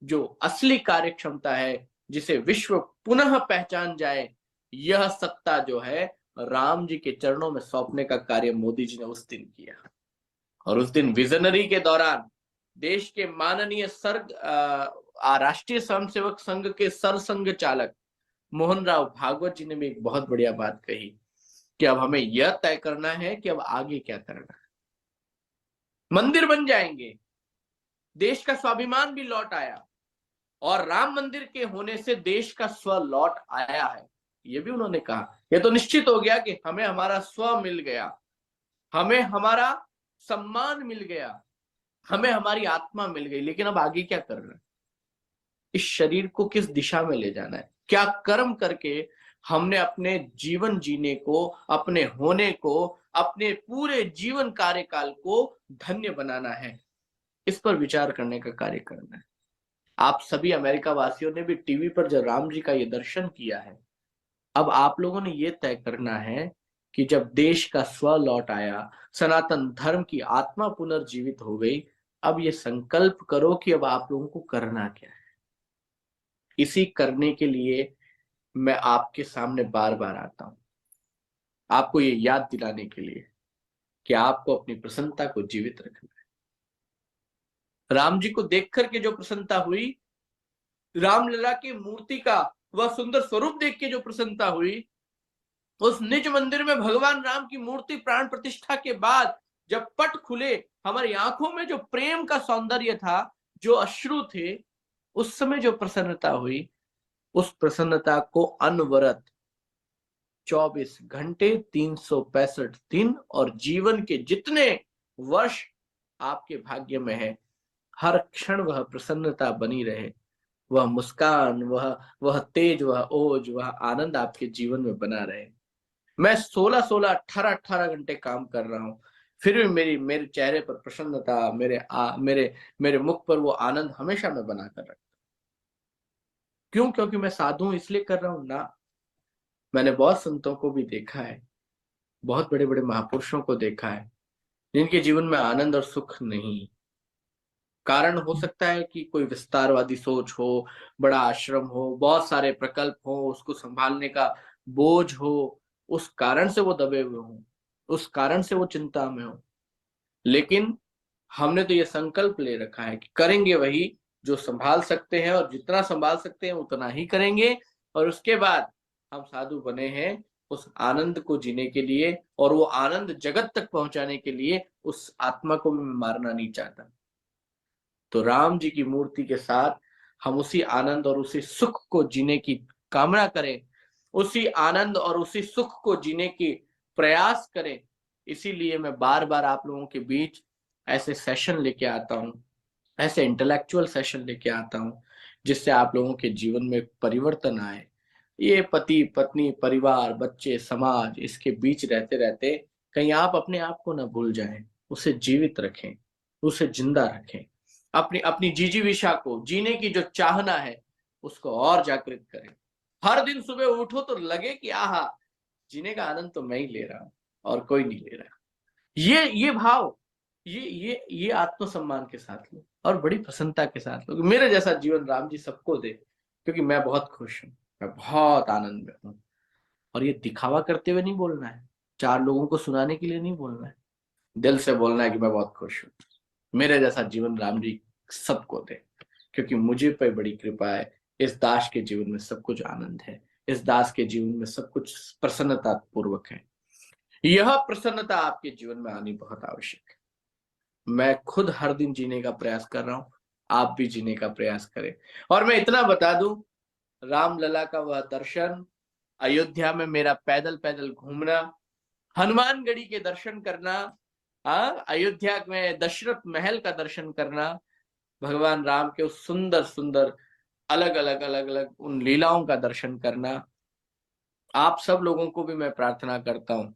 जो असली कार्य क्षमता है, जिसे विश्व पुनः पहचान जाए, यह सत्ता जो है राम जी के चरणों में सौंपने का कार्य मोदी जी ने उस दिन किया। और उस दिन विजनरी के दौरान देश के माननीय राष्ट्रीय स्वयंसेवक संघ के सरसंघ चालक मोहन राव भागवत जी ने भी एक बहुत बढ़िया बात कही कि अब हमें यह तय करना है कि अब आगे क्या करना है। मंदिर बन जाएंगे, देश का स्वाभिमान भी लौट आया और राम मंदिर के होने से देश का स्व लौट आया है, ये भी उन्होंने कहा। यह तो निश्चित हो गया कि हमें हमारा स्व मिल गया, हमें हमारा सम्मान मिल गया, हमें हमारी आत्मा मिल गई, लेकिन अब आगे क्या करना है, इस शरीर को किस दिशा में ले जाना है, क्या कर्म करके हमने अपने जीवन जीने को, अपने होने को, अपने पूरे जीवन कार्यकाल को धन्य बनाना है, इस पर विचार करने का कार्य करना है। आप सभी अमेरिका वासियों ने भी टीवी पर जब राम जी का ये दर्शन किया है, अब आप लोगों ने ये तय करना है कि जब देश का स्व लौट आया, सनातन धर्म की आत्मा पुनर्जीवित हो गई, अब ये संकल्प करो कि अब आप लोगों को करना क्या है। इसी करने के लिए मैं आपके सामने बार बार आता हूं, आपको ये याद दिलाने के लिए कि आपको अपनी प्रसन्नता को जीवित रखना है। राम जी को देख करके जो प्रसन्नता हुई, रामलला की मूर्ति का वह सुंदर स्वरूप देख के जो प्रसन्नता हुई, उस निज मंदिर में भगवान राम की मूर्ति प्राण प्रतिष्ठा के बाद जब पट खुले, हमारी आंखों में जो प्रेम का सौंदर्य था, जो अश्रु थे, उस समय जो प्रसन्नता हुई, उस प्रसन्नता को अनवरत 24 घंटे 365 दिन और जीवन के जितने वर्ष आपके भाग्य में है, हर क्षण वह प्रसन्नता बनी रहे, वह मुस्कान, वह तेज, वह ओज, वह आनंद आपके जीवन में बना रहे। मैं 16-16, 18-18 घंटे काम कर रहा हूं, फिर भी मेरे चेहरे पर प्रसन्नता, मेरे मुख पर वो आनंद हमेशा मैं बना कर रखता। क्यों? क्योंकि मैं साधु इसलिए कर रहा हूं ना, मैंने बहुत संतों को भी देखा है, बहुत बड़े बड़े महापुरुषों को देखा है जिनके जीवन में आनंद और सुख नहीं। कारण हो सकता है कि कोई विस्तारवादी सोच हो, बड़ा आश्रम हो, बहुत सारे प्रकल्प हो, उसको संभालने का बोझ हो, उस कारण से वो दबे हुए हों, उस कारण से वो चिंता में हो। लेकिन हमने तो ये संकल्प ले रखा है कि करेंगे वही जो संभाल सकते हैं, और जितना संभाल सकते हैं उतना ही करेंगे। और उसके बाद हम साधु बने हैं उस आनंद को जीने के लिए, और वो आनंद जगत तक पहुंचाने के लिए उस आत्मा को भी मैं मारना नहीं चाहता। तो राम जी की मूर्ति के साथ हम उसी आनंद और उसी सुख को जीने की कामना करें, उसी आनंद और उसी सुख को जीने की प्रयास करें। इसीलिए मैं बार बार आप लोगों के बीच ऐसे सेशन लेके आता हूँ, ऐसे इंटेलेक्चुअल सेशन लेके आता हूँ, जिससे आप लोगों के जीवन में परिवर्तन आए। ये पति पत्नी परिवार बच्चे समाज, इसके बीच रहते रहते कहीं आप अपने आप को ना भूल जाएं, उसे जीवित रखें, उसे जिंदा रखें, अपनी अपनी जिजीविषा को, जीने की जो चाहना है उसको और जागृत करें। हर दिन सुबह उठो तो लगे कि आहा, जीने का आनंद तो मैं ही ले रहा हूं और कोई नहीं ले रहा। ये भाव, ये आत्मसम्मान के साथ लो और बड़ी प्रसन्नता के साथ लो। मेरे जैसा जीवन राम जी सबको दे, क्योंकि मैं बहुत खुश हूं, मैं बहुत आनंद में हूं। और ये दिखावा करते हुए नहीं बोलना है, चार लोगों को सुनाने के लिए नहीं बोलना है, दिल से बोलना है कि मैं बहुत खुश हूं। मेरे जैसा जीवन राम जी सबको दे, क्योंकि मुझे पे बड़ी कृपा है। इस दास के जीवन में सब कुछ आनंद है, इस दास के जीवन में सब कुछ प्रसन्नता पूर्वक है। यह प्रसन्नता आपके जीवन में आनी बहुत आवश्यक है। मैं खुद हर दिन जीने का प्रयास कर रहा हूं, आप भी जीने का प्रयास करें। और मैं इतना बता दूं, रामलला का वह दर्शन, अयोध्या में मेरा पैदल पैदल घूमना, हनुमानगढ़ी के दर्शन करना, अयोध्या में दशरथ महल का दर्शन करना, भगवान राम के उस सुंदर सुंदर अलग अलग उन लीलाओं का दर्शन करना, आप सब लोगों को भी मैं प्रार्थना करता हूं,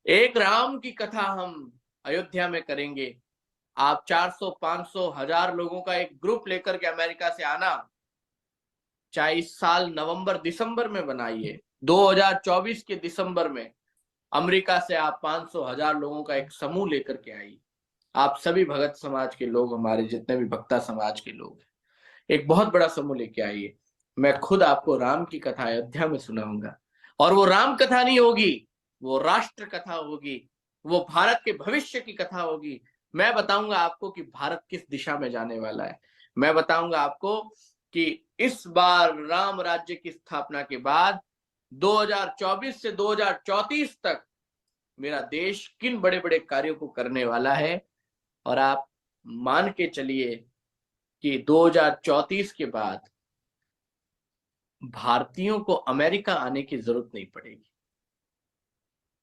एक राम की कथा हम अयोध्या में करेंगे। आप 400 500 1000 लोगों का एक ग्रुप लेकर के अमेरिका से आना, चाहे इस साल नवंबर दिसंबर में बनाइए, 2024 के दिसंबर में अमेरिका से आप 500 1000 लोगों का एक समूह लेकर के आइए। आप सभी भगत समाज के लोग, हमारे जितने भी भक्ता समाज के लोग हैं, एक बहुत बड़ा समूह लेके आइए। मैं खुद आपको राम की कथा अयोध्या में सुनाऊंगा, और वो राम कथा नहीं होगी, वो राष्ट्र कथा होगी, वो भारत के भविष्य की कथा होगी। मैं बताऊंगा आपको कि भारत किस दिशा में जाने वाला है। मैं बताऊंगा आपको कि इस बार राम राज्य की स्थापना के बाद 2024 से 2034 तक मेरा देश किन बड़े बड़े कार्यों को करने वाला है। और आप मान के चलिए कि 2034 के बाद भारतीयों को अमेरिका आने की जरूरत नहीं पड़ेगी,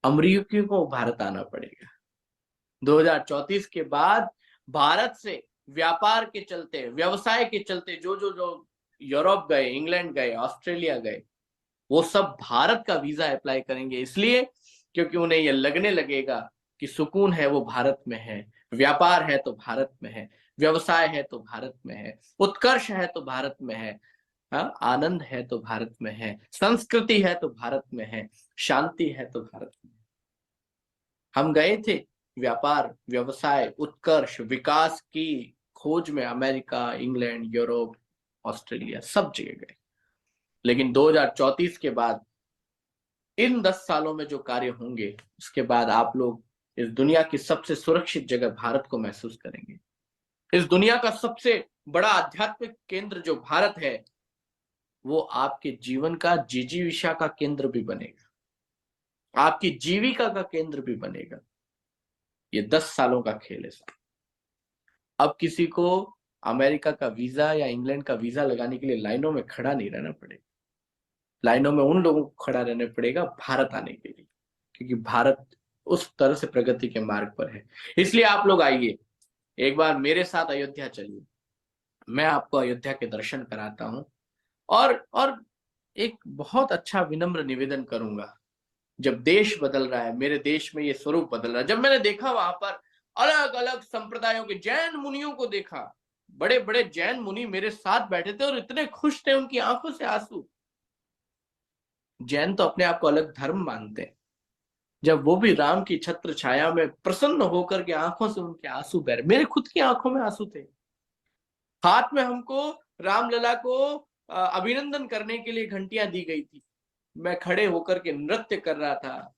अमरीकियों को भारत आना पड़ेगा। 2034 के बाद भारत से व्यापार के चलते, व्यवसाय के चलते जो यूरोप गए, इंग्लैंड गए, ऑस्ट्रेलिया गए, वो सब भारत का वीजा अप्लाई करेंगे, इसलिए क्योंकि उन्हें यह लगने लगेगा कि सुकून है वो भारत में है, व्यापार है तो भारत में है, व्यवसाय है तो भारत में है, उत्कर्ष है तो भारत में है, आनंद है तो भारत में है, संस्कृति है तो भारत में है, शांति है तो भारत में है। हम गए थे व्यापार, व्यवसाय, उत्कर्ष, विकास की खोज में अमेरिका, इंग्लैंड, यूरोप, ऑस्ट्रेलिया, सब जगह गए। लेकिन 2034 के बाद इन 10 सालों में जो कार्य होंगे, उसके बाद आप लोग इस दुनिया की सबसे सुरक्षित जगह भारत को महसूस करेंगे। इस दुनिया का सबसे बड़ा आध्यात्मिक केंद्र जो भारत है, वो आपके जीवन का जिजीविषा का केंद्र भी बनेगा, आपकी जीविका का केंद्र भी बनेगा। ये 10 सालों का खेल है। अब किसी को अमेरिका का वीजा या इंग्लैंड का वीजा लगाने के लिए लाइनों में खड़ा नहीं रहना पड़ेगा, लाइनों में उन लोगों को खड़ा रहना पड़ेगा भारत आने के लिए, क्योंकि भारत उस तरह से प्रगति के मार्ग पर है। इसलिए आप लोग आइए, एक बार मेरे साथ अयोध्या चलिए, मैं आपको अयोध्या के दर्शन कराता हूं। और एक बहुत अच्छा विनम्र निवेदन करूंगा, जब देश बदल रहा है, मेरे देश में ये स्वरूप बदल रहा है, जब मैंने देखा वहां पर अलग अलग संप्रदायों के जैन मुनियों को देखा, बड़े बड़े जैन मुनि मेरे साथ बैठे थे और इतने खुश थे, उनकी आंखों से आंसू। जैन तो अपने आप को अलग धर्म मानते हैं, जब वो भी राम की छत्र छाया में प्रसन्न होकर के आंखों से उनके आंसू बह रहे, मेरे खुद की आंखों में आंसू थे। हाथ में हमको रामलला को अभिनंदन करने के लिए घंटियां दी गई थी, मैं खड़े होकर के नृत्य कर रहा था,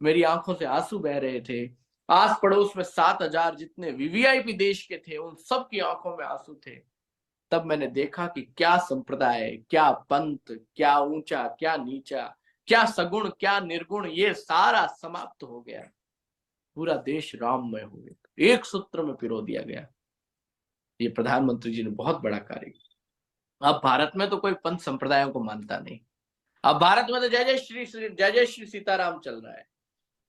मेरी आंखों से आंसू बह रहे थे। आस पड़ोस में 7,000 जितने वीवीआईपी देश के थे, उन सब की आंखों में आंसू थे। तब मैंने देखा कि क्या संप्रदाय, क्या पंथ, क्या ऊंचा, क्या नीचा, क्या सगुण, क्या निर्गुण, ये सारा समाप्त हो गया। पूरा देश राममय हो गया, एक सूत्र में पिरो दिया गया। ये प्रधानमंत्री जी ने बहुत बड़ा कार्य किया। अब भारत में तो कोई पंथ संप्रदायों को मानता नहीं। अब भारत में तो जय जय श्री सीताराम चल रहा है।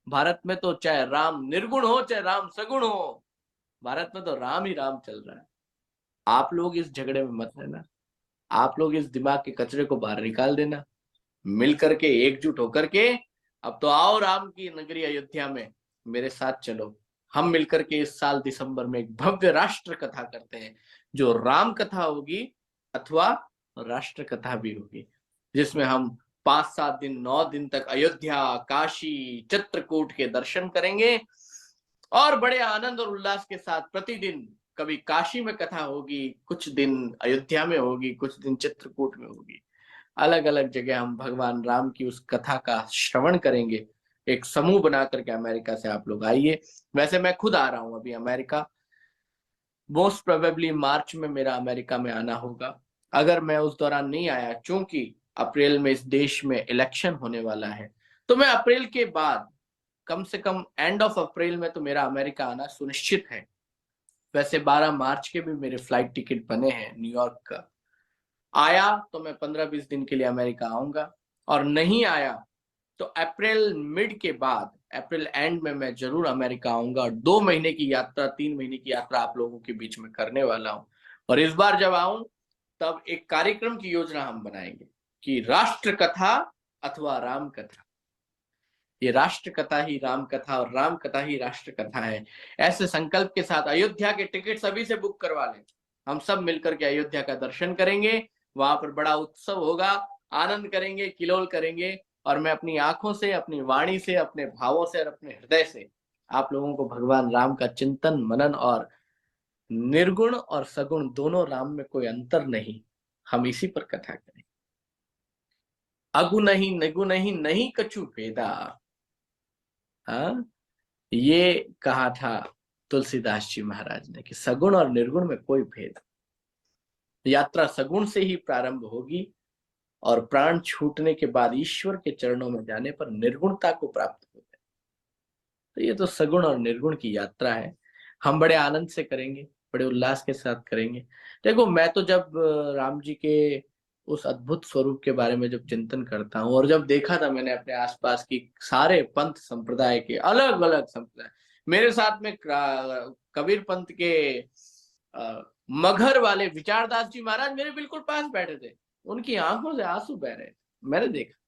भारत में तो चाहे राम निर्गुण हो चाहे राम सगुण हो, भारत में तो राम ही राम चल रहा है। आप लोग इस झगड़े में मत रहना, आप लोग इस दिमाग के कचरे को बाहर निकाल देना, मिल करके एकजुट होकर के अब तो आओ राम की नगरी अयोध्या में मेरे साथ चलो। हम मिलकर के इस साल दिसंबर में एक भव्य राष्ट्र कथा करते हैं, जो राम कथा होगी अथवा राष्ट्र कथा भी होगी, जिसमें हम 5-7 दिन 9 दिन तक अयोध्या, काशी, चित्रकूट के दर्शन करेंगे और बड़े आनंद और उल्लास के साथ प्रतिदिन कभी काशी में कथा होगी, कुछ दिन अयोध्या में होगी, कुछ दिन चित्रकूट में होगी। अलग अलग जगह हम भगवान राम की उस कथा का श्रवण करेंगे। एक समूह बना करके अमेरिका से आप लोग आइए। वैसे मैं खुद आ रहा हूं अभी अमेरिका, मोस्ट प्रोबेबली मार्च में मेरा अमेरिका में आना होगा। अगर मैं उस दौरान नहीं आया, चूंकि अप्रैल में इस देश में इलेक्शन होने वाला है, तो मैं अप्रैल के बाद कम से कम एंड ऑफ अप्रैल में तो मेरा अमेरिका आना सुनिश्चित है। वैसे 12 मार्च के भी मेरे फ्लाइट टिकट बने हैं न्यूयॉर्क का। आया तो मैं 15-20 दिन के लिए अमेरिका आऊंगा, और नहीं आया तो अप्रैल मिड के बाद, अप्रैल एंड में मैं जरूर अमेरिका आऊंगा। 2 महीने की यात्रा, 3 महीने की यात्रा आप लोगों के बीच में करने वाला हूं। और इस बार जब आऊं तब एक कार्यक्रम की योजना हम बनाएंगे कि राष्ट्र कथा अथवा राम कथा। ये राष्ट्र कथा ही राम कथा और राम कथा ही राष्ट्र कथा है। ऐसे संकल्प के साथ अयोध्या के टिकट सभी से बुक करवा लें। हम सब मिलकर के अयोध्या का दर्शन करेंगे, वहां पर बड़ा उत्सव होगा, आनंद करेंगे, किलोल करेंगे। और मैं अपनी आंखों से, अपनी वाणी से, अपने भावों से और अपने हृदय से आप लोगों को भगवान राम का चिंतन मनन, और निर्गुण और सगुण दोनों राम में कोई अंतर नहीं, हम इसी पर कथा करें। अगु नहीं निगु नहीं, नहीं कछु भेदा। हाँ, ये कहा था तुलसीदास जी महाराज ने कि सगुण और निर्गुण में कोई भेद। यात्रा सगुण से ही प्रारंभ होगी और प्राण छूटने के बाद ईश्वर के चरणों में जाने पर निर्गुणता को प्राप्त होता है। तो ये तो सगुण और निर्गुण की यात्रा है, हम बड़े आनंद से करेंगे, बड़े उल्लास के साथ करेंगे। देखो, मैं तो जब राम जी के उस अद्भुत स्वरूप के बारे में जब चिंतन करता हूँ, और जब देखा था मैंने अपने आसपास की सारे पंथ संप्रदाय के अलग अलग संप्रदाय, मेरे साथ में कबीर पंथ के मगहर वाले विचारदास जी महाराज मेरे बिल्कुल पास बैठे थे, उनकी आंखों से आंसू बह रहे थे। मैंने देखा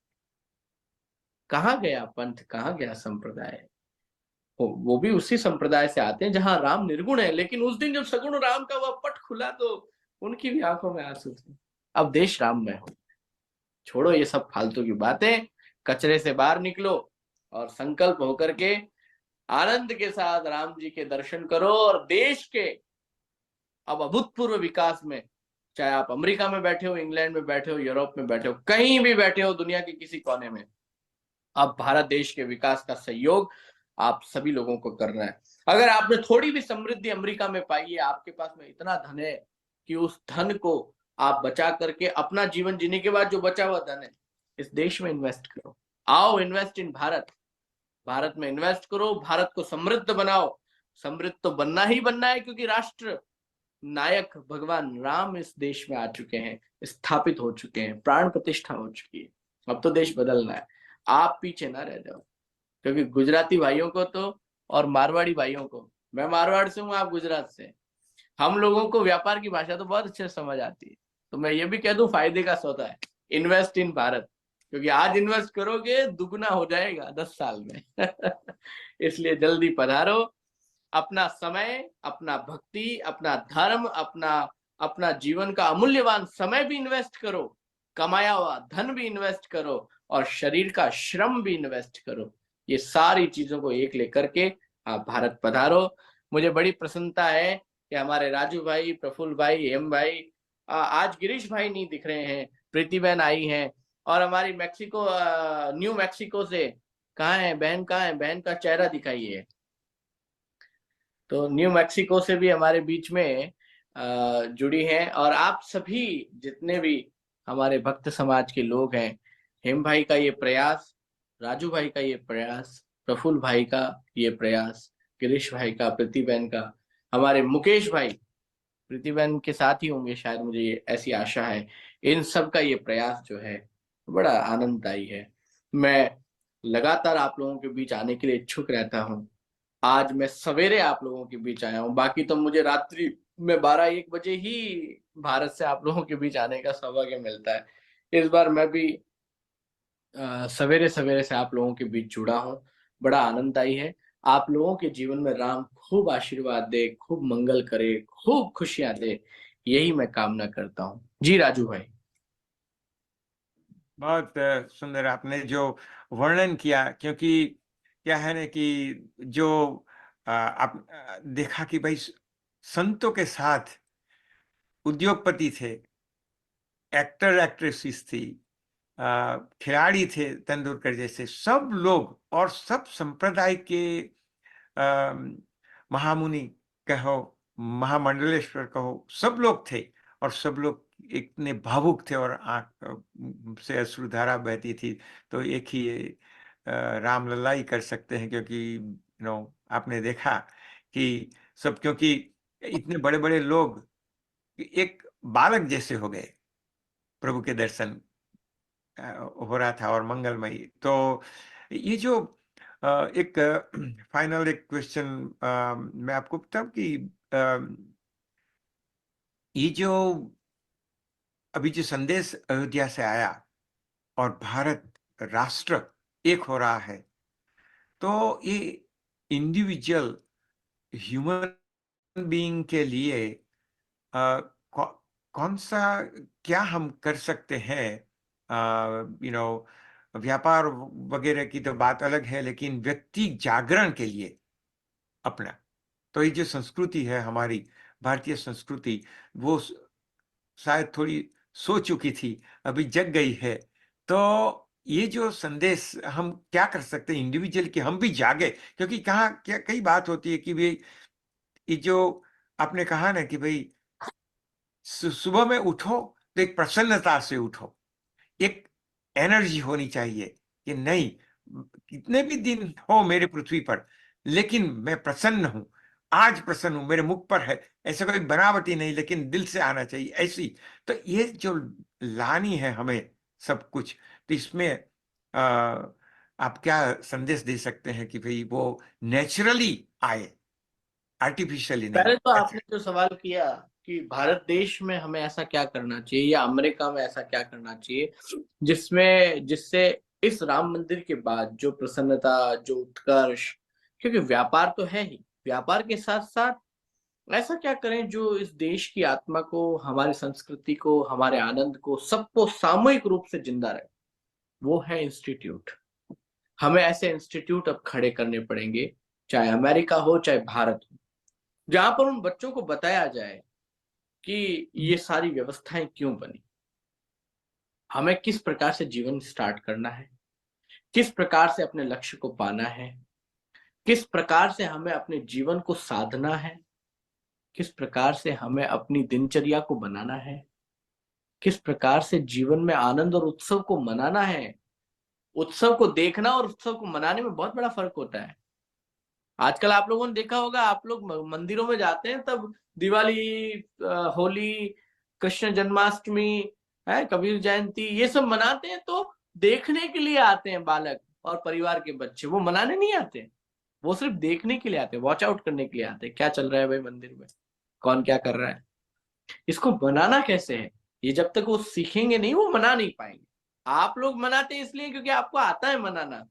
कहाँ गया पंथ, कहाँ गया संप्रदाय। वो भी उसी संप्रदाय से आते हैं जहां राम निर्गुण है, लेकिन उस दिन जब सगुण राम का वह पट खुला तो उनकी भी आंखों में आंसू थे। अब देश राम में हो, छोड़ो ये सब फालतू की बातें, कचरे से बाहर निकलो और संकल्प होकर के आनंद के साथ राम जी के दर्शन करो। और देश के अब अभूतपूर्व विकास में, चाहे आप अमेरिका में बैठे हो, इंग्लैंड में बैठे हो, यूरोप में बैठे हो, कहीं भी बैठे हो दुनिया के किसी कोने में, अब भारत देश के विकास का सहयोग आप सभी लोगों को करना है। अगर आपने थोड़ी भी समृद्धि अमेरिका में पाई है, आपके पास में इतना धन है कि उस धन को आप बचा करके अपना जीवन जीने के बाद जो बचा हुआ धन है इस देश में इन्वेस्ट करो। आओ, इन्वेस्ट इन भारत, भारत में इन्वेस्ट करो, भारत को समृद्ध बनाओ। समृद्ध तो बनना ही बनना है, क्योंकि राष्ट्र नायक भगवान राम इस देश में आ चुके हैं, स्थापित हो चुके हैं, प्राण प्रतिष्ठा हो चुकी है। अब तो देश बदलना है, आप पीछे ना रह जाओ। क्योंकि गुजराती भाइयों को तो, और मारवाड़ी भाइयों को, मैं मारवाड़ से हूँ, आप गुजरात से, हम लोगों को व्यापार की भाषा तो बहुत अच्छे से समझ आती है। तो मैं ये भी कह दूं, फायदे का सौदा है, इन्वेस्ट इन भारत, क्योंकि आज इन्वेस्ट करोगे दुगना हो जाएगा 10 साल में। इसलिए जल्दी पधारो, अपना समय, अपना भक्ति, अपना धर्म, अपना जीवन का अमूल्यवान समय भी इन्वेस्ट करो, कमाया हुआ धन भी इन्वेस्ट करो, और शरीर का श्रम भी इन्वेस्ट करो। ये सारी चीजों को एक लेकर के आप भारत पधारो। मुझे बड़ी प्रसन्नता है कि हमारे राजू भाई, प्रफुल्ल भाई, हेम भाई, आज गिरीश भाई नहीं दिख रहे हैं, प्रीति बहन आई हैं, और हमारी मैक्सिको, न्यू मैक्सिको से कहाँ है बहन, कहाँ है बहन का चेहरा दिखाइए। तो न्यू मैक्सिको से भी हमारे बीच में जुड़ी हैं। और आप सभी जितने भी हमारे भक्त समाज के लोग हैं, हेम भाई का ये प्रयास, राजू भाई का ये प्रयास, प्रफुल्ल भाई का ये प्रयास, गिरीश भाई का, प्रीति बहन का, हमारे मुकेश भाई प्रीति बहन के साथ ही होंगे शायद, मुझे ऐसी आशा है। इन सब का ये प्रयास जो है बड़ा आनंददायी है। मैं लगातार आप लोगों के बीच आने के लिए इच्छुक रहता हूँ। आज मैं सवेरे आप लोगों के बीच आया हूँ, बाकी तो मुझे रात्रि में 12-1 बजे ही भारत से आप लोगों के बीच आने का सौभाग्य मिलता है। इस बार मैं भी सवेरे सवेरे से आप लोगों के बीच जुड़ा हूँ, बड़ा आनंददायी है। आप लोगों के जीवन में राम खूब आशीर्वाद दे, खूब मंगल करे, खूब खुशियां दे, यही मैं कामना करता हूँ। जी राजू भाई। बहुत सुंदर आपने जो वर्णन किया, क्योंकि क्या है ना कि जो आप देखा कि भाई संतों के साथ उद्योगपति थे, एक्टर एक्ट्रेसेस थी, खिलाड़ी थे तेंदुलकर जैसे, सब लोग और सब संप्रदाय के महामुनि कहो, महामंडलेश्वर कहो, सब लोग थे और सब लोग इतने भावुक थे और आंख से अश्रुधारा बहती थी। तो एक ही रामलला ही कर सकते हैं, क्योंकि आपने देखा कि सब, क्योंकि इतने बड़े बड़े लोग एक बालक जैसे हो गए, प्रभु के दर्शन हो रहा था और मंगलमयी। तो ये जो एक फाइनल एक क्वेश्चन मैं आपको पूछता हूँ कि ये जो अभी जो संदेश अयोध्या से आया और भारत राष्ट्र एक हो रहा है, तो ये इंडिविजुअल ह्यूमन बीइंग के लिए कौ, कौन सा, क्या हम कर सकते हैं? व्यापार वगैरह की तो बात अलग है, लेकिन व्यक्ति जागरण के लिए अपना, तो ये जो संस्कृति है हमारी भारतीय संस्कृति, वो शायद थोड़ी सो चुकी थी, अभी जग गई है। तो ये जो संदेश हम क्या कर सकते हैं इंडिविजुअल कि हम भी जागे, क्योंकि कहाँ क्या कई बात होती है कि भाई ये जो आपने कहा ना कि भाई सुबह में उठो तो एक प्रसन्नता से उठो, एक एनर्जी होनी चाहिए कि नहीं, कितने भी दिन हो मेरे पृथ्वी पर, लेकिन मैं प्रसन्न हूं, आज प्रसन्न हूं, मेरे मुख पर है, ऐसा कोई बनावटी नहीं, लेकिन दिल से आना चाहिए ऐसी। तो ये जो लानी है हमें सब कुछ, तो इसमें आप क्या संदेश दे सकते हैं कि भाई वो नेचुरली आए, आर्टिफिशियली नहीं? पहले तो आपने जो सवाल किया कि भारत देश में हमें ऐसा क्या करना चाहिए या अमेरिका में ऐसा क्या करना चाहिए जिससे इस राम मंदिर के बाद जो प्रसन्नता, जो उत्कर्ष, क्योंकि व्यापार तो है ही, व्यापार के साथ साथ ऐसा क्या करें जो इस देश की आत्मा को, हमारी संस्कृति को, हमारे आनंद को, सबको सामूहिक रूप से जिंदा रहे। वो है इंस्टीट्यूट। हमें ऐसे इंस्टीट्यूट अब खड़े करने पड़ेंगे, चाहे अमेरिका हो चाहे भारत हो, जहां पर उन बच्चों को बताया जाए कि ये सारी व्यवस्थाएं क्यों बनी, हमें किस प्रकार से जीवन स्टार्ट करना है, किस प्रकार से अपने लक्ष्य को पाना है, किस प्रकार से हमें अपने जीवन को साधना है, किस प्रकार से हमें अपनी दिनचर्या को बनाना है, किस प्रकार से जीवन में आनंद और उत्सव को मनाना है। उत्सव को देखना और उत्सव को मनाने में बहुत बड़ा फर्क होता है। आजकल आप लोगों ने देखा होगा, आप लोग मंदिरों में जाते हैं तब दिवाली, होली, कृष्ण जन्माष्टमी है, कबीर जयंती, ये सब मनाते हैं तो देखने के लिए आते हैं बालक और परिवार के बच्चे, वो मनाने नहीं आते, वो सिर्फ देखने के लिए आते हैं, वॉच आउट करने के लिए आते हैं, क्या चल रहा है भाई मंदिर में, कौन क्या कर रहा है। इसको मनाना कैसे है, ये जब तक वो सीखेंगे नहीं वो मना नहीं पाएंगे। आप लोग मनाते हैं इसलिए क्योंकि आपको आता है मनाना,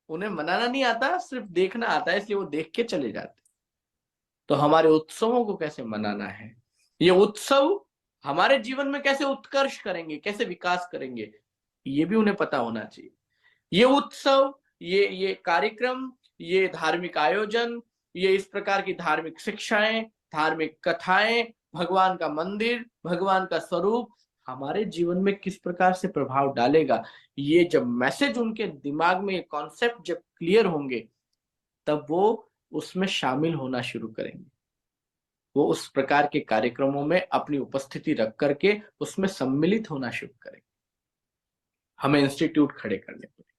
उन्हें मनाना नहीं आता, सिर्फ देखना आता है, इसलिए वो देख के चले जाते। तो हमारे उत्सवों को कैसे मनाना है, ये उत्सव हमारे जीवन में कैसे उत्कर्ष करेंगे, कैसे विकास करेंगे, ये भी उन्हें पता होना चाहिए। ये उत्सव, ये कार्यक्रम, ये धार्मिक आयोजन, ये इस प्रकार की धार्मिक शिक्षाएं, धार्मिक कथाएं, भगवान का मंदिर, भगवान का स्वरूप हमारे जीवन में किस प्रकार से प्रभाव डालेगा, ये जब मैसेज उनके दिमाग में, ये कॉन्सेप्ट जब क्लियर होंगे, तब वो उसमें शामिल होना शुरू करेंगे। वो उस प्रकार के कार्यक्रमों में अपनी उपस्थिति रख करके उसमें सम्मिलित होना शुरू करेंगे। हमें इंस्टीट्यूट खड़े करने पड़े।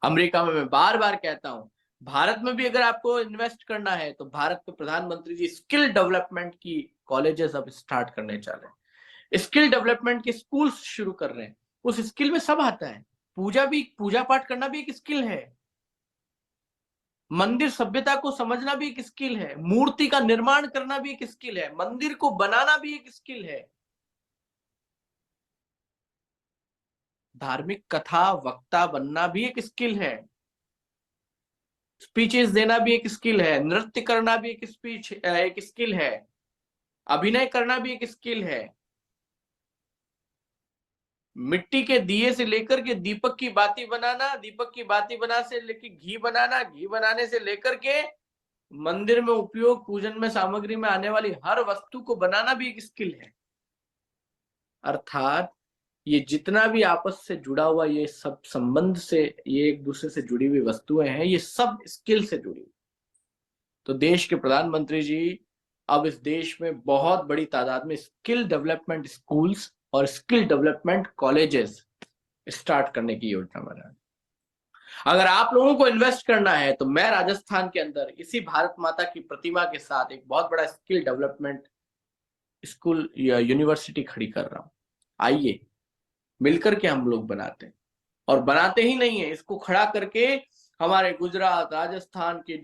अमेरिका में मैं बार बार कहता हूं, भारत में भी अगर आपको इन्वेस्ट करना है तो भारत के प्रधानमंत्री जी स्किल डेवलपमेंट की कॉलेजेस अब स्टार्ट करने जा रहे हैं, स्किल डेवलपमेंट के स्कूल्स शुरू कर रहे हैं। उस स्किल में सब आता है। पूजा पाठ करना भी एक स्किल है, मंदिर सभ्यता को समझना भी एक स्किल है, मूर्ति का निर्माण करना भी एक स्किल है, मंदिर को बनाना भी एक स्किल है, धार्मिक कथा वक्ता बनना भी एक स्किल है, स्पीचेस देना भी एक स्किल है, नृत्य करना भी एक स्किल है, अभिनय करना भी एक स्किल है, मिट्टी के दिए से लेकर के दीपक की बाती बनाना, दीपक की बाती बना से लेकर घी बनाना, घी बनाने से लेकर के मंदिर में उपयोग, पूजन में सामग्री में आने वाली हर वस्तु को बनाना भी एक स्किल है। अर्थात ये जितना भी आपस से जुड़ा हुआ, ये सब संबंध से, ये एक दूसरे से जुड़ी हुई वस्तुएं हैं, ये सब स्किल से जुड़ी हुई। तो देश के प्रधानमंत्री जी अब इस देश में बहुत बड़ी तादाद में स्किल डेवलपमेंट स्कूल्स और स्किल डेवलपमेंट कॉलेजेस स्टार्ट करने की योजना बना रहे हैं। अगर आप लोगों को इन्वेस्ट करना है तो मैं राजस्थान के अंदर इसी भारत माता की प्रतिमा के साथ एक बहुत बड़ा स्किल डेवलपमेंट स्कूल या यूनिवर्सिटी खड़ी कर रहा हूं। आइए मिलकर के हम लोग बनाते हैं, और बनाते ही नहीं है, इसको खड़ा करके हमारे गुजरात, राजस्थान के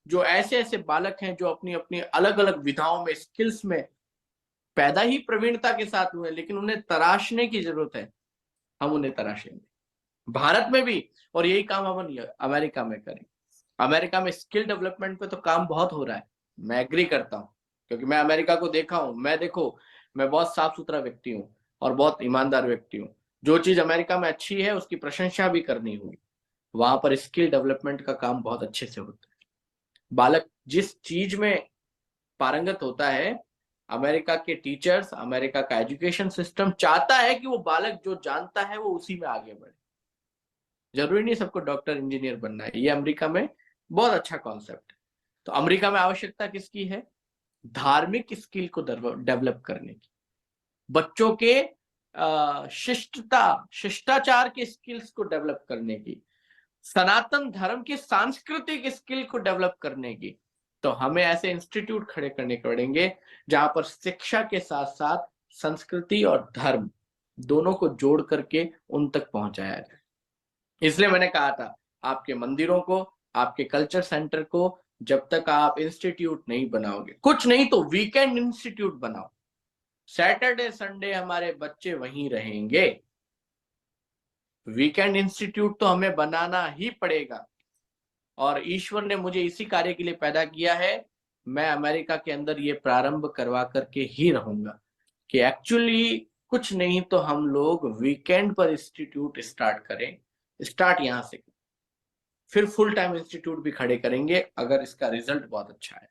जो ऐसे ऐसे बालक हैं जो अपनी अपनी अलग अलग विधाओं में, स्किल्स में पैदा ही प्रवीणता के साथ हुए, लेकिन उन्हें तराशने की जरूरत है। हम उन्हें तराशेंगे भारत में भी, और यही काम हम अमेरिका में करें। अमेरिका में स्किल डेवलपमेंट पे तो काम बहुत हो रहा है, मैं एग्री करता हूँ, क्योंकि मैं अमेरिका को देखा हूँ। मैं बहुत साफ सुथरा व्यक्ति हूँ और बहुत ईमानदार व्यक्ति हूँ। जो चीज अमेरिका में अच्छी है उसकी प्रशंसा भी करनी होगी। वहां पर स्किल डेवलपमेंट का काम बहुत अच्छे से होता है। बालक जिस चीज में पारंगत होता है, अमेरिका के टीचर्स, अमेरिका का एजुकेशन सिस्टम चाहता है कि वो बालक जो जानता है वो उसी में आगे बढ़े। जरूरी नहीं सबको डॉक्टर इंजीनियर बनना है, ये अमेरिका में बहुत अच्छा कॉन्सेप्ट है। तो अमेरिका में आवश्यकता किसकी है? धार्मिक स्किल को डेवलप करने की, बच्चों के शिष्टाचार के स्किल्स को डेवलप करने की, सनातन धर्म के सांस्कृतिक स्किल को डेवलप करने की। तो हमें ऐसे इंस्टीट्यूट खड़े करने पड़ेंगे जहां पर शिक्षा के साथ साथ संस्कृति और धर्म दोनों को जोड़ करके उन तक पहुंचाया जाए। इसलिए मैंने कहा था, आपके मंदिरों को, आपके कल्चर सेंटर को जब तक आप इंस्टीट्यूट नहीं बनाओगे, कुछ नहीं तो वीकेंड इंस्टीट्यूट बनाओ, सैटरडे संडे हमारे बच्चे वहीं रहेंगे। वीकेंड इंस्टीट्यूट तो हमें बनाना ही पड़ेगा, और ईश्वर ने मुझे इसी कार्य के लिए पैदा किया है। मैं अमेरिका के अंदर ये प्रारंभ करवा करके ही रहूंगा कि एक्चुअली कुछ नहीं तो हम लोग वीकेंड पर इंस्टीट्यूट स्टार्ट करें, स्टार्ट यहां से, फिर फुल टाइम इंस्टीट्यूट भी खड़े करेंगे अगर इसका रिजल्ट बहुत अच्छा है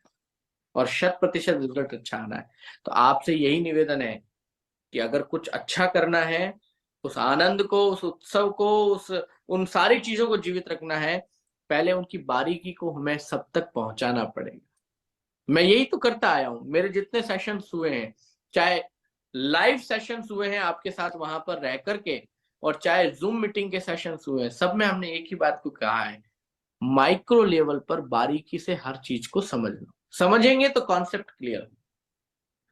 और 100% रिजल्ट अच्छा आना है। तो आपसे यही निवेदन है कि अगर कुछ अच्छा करना है, उस आनंद को, उस उत्सव को, उन सारी चीजों को जीवित रखना है, पहले उनकी बारीकी को हमें सब तक पहुंचाना पड़ेगा। मैं यही तो करता आया हूं। मेरे जितने सेशंस हुए हैं, चाहे लाइव सेशंस हुए हैं आपके साथ वहां पर रह करके, और चाहे जूम मीटिंग के सेशंस हुए हैं, सब में हमने एक ही बात को कहा है, माइक्रो लेवल पर बारीकी से हर चीज को समझना। समझेंगे तो कॉन्सेप्ट क्लियर।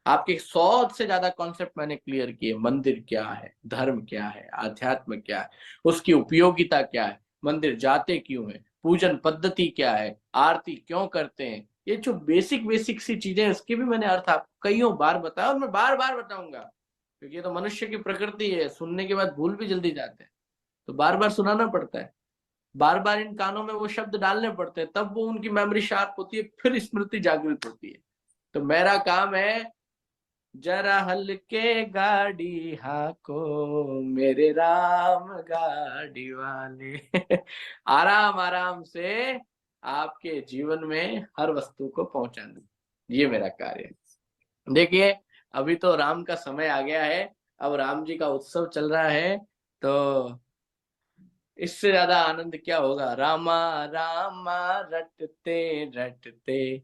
आपके 100 से ज्यादा कॉन्सेप्ट मैंने क्लियर किए। मंदिर क्या है, धर्म क्या है, आध्यात्म क्या है, उसकी उपयोगिता क्या है, मंदिर जाते क्यों हैं, पूजन पद्धति क्या है, आरती क्यों करते हैं, ये जो बेसिक सी चीजें हैं उसके भी मैंने अर्थ आपको कईयों बार बताया, और मैं बार बार बताऊंगा, क्योंकि ये तो मनुष्य की प्रकृति है, सुनने के बाद भूल भी जल्दी जाते हैं, तो बार बार सुनाना पड़ता है, बार बार इन कानों में वो शब्द डालने पड़ते हैं, तब वो उनकी मेमोरी शार्प होती है, फिर स्मृति जागृत होती है। तो मेरा काम है जरा हल्के गाड़ी हाको मेरे राम गाड़ी वाले। आराम आराम से आपके जीवन में हर वस्तु को पहुंचाना, ये मेरा कार्य है। देखिए, अभी तो राम का समय आ गया है, अब राम जी का उत्सव चल रहा है, तो इससे ज्यादा आनंद क्या होगा। रामा रामा रटते रटते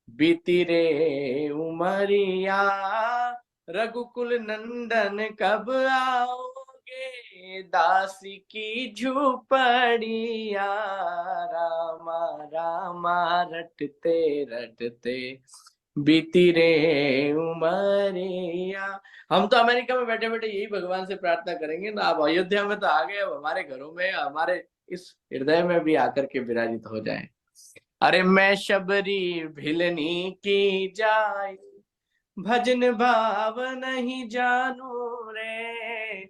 बीती रे उमरिया, रघुकुल नंदन कब आओगे, दासी की झूपड़िया। रामा रामा रटते रटते बीती रे उमरिया। हम तो अमेरिका में बैठे बैठे यही भगवान से प्रार्थना करेंगे ना, आप अयोध्या में तो आ गए, अब हमारे घरों में, हमारे इस हृदय में भी आकर के विराजित हो जाए। अरे मैं शबरी भिलनी की जाय, भजन भाव नहीं जानू रे,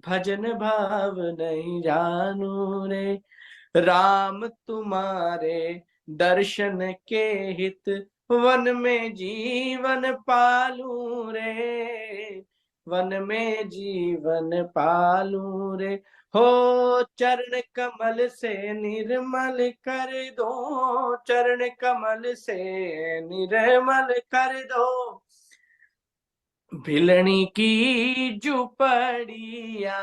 भजन भाव नहीं जानू रे। राम तुम्हारे दर्शन के हित, वन में जीवन पालू रे, वन में जीवन पालू रे। हो चरण कमल से निर्मल कर दो, चरण कमल से निर्मल कर दो, भिलनी की झुपड़िया।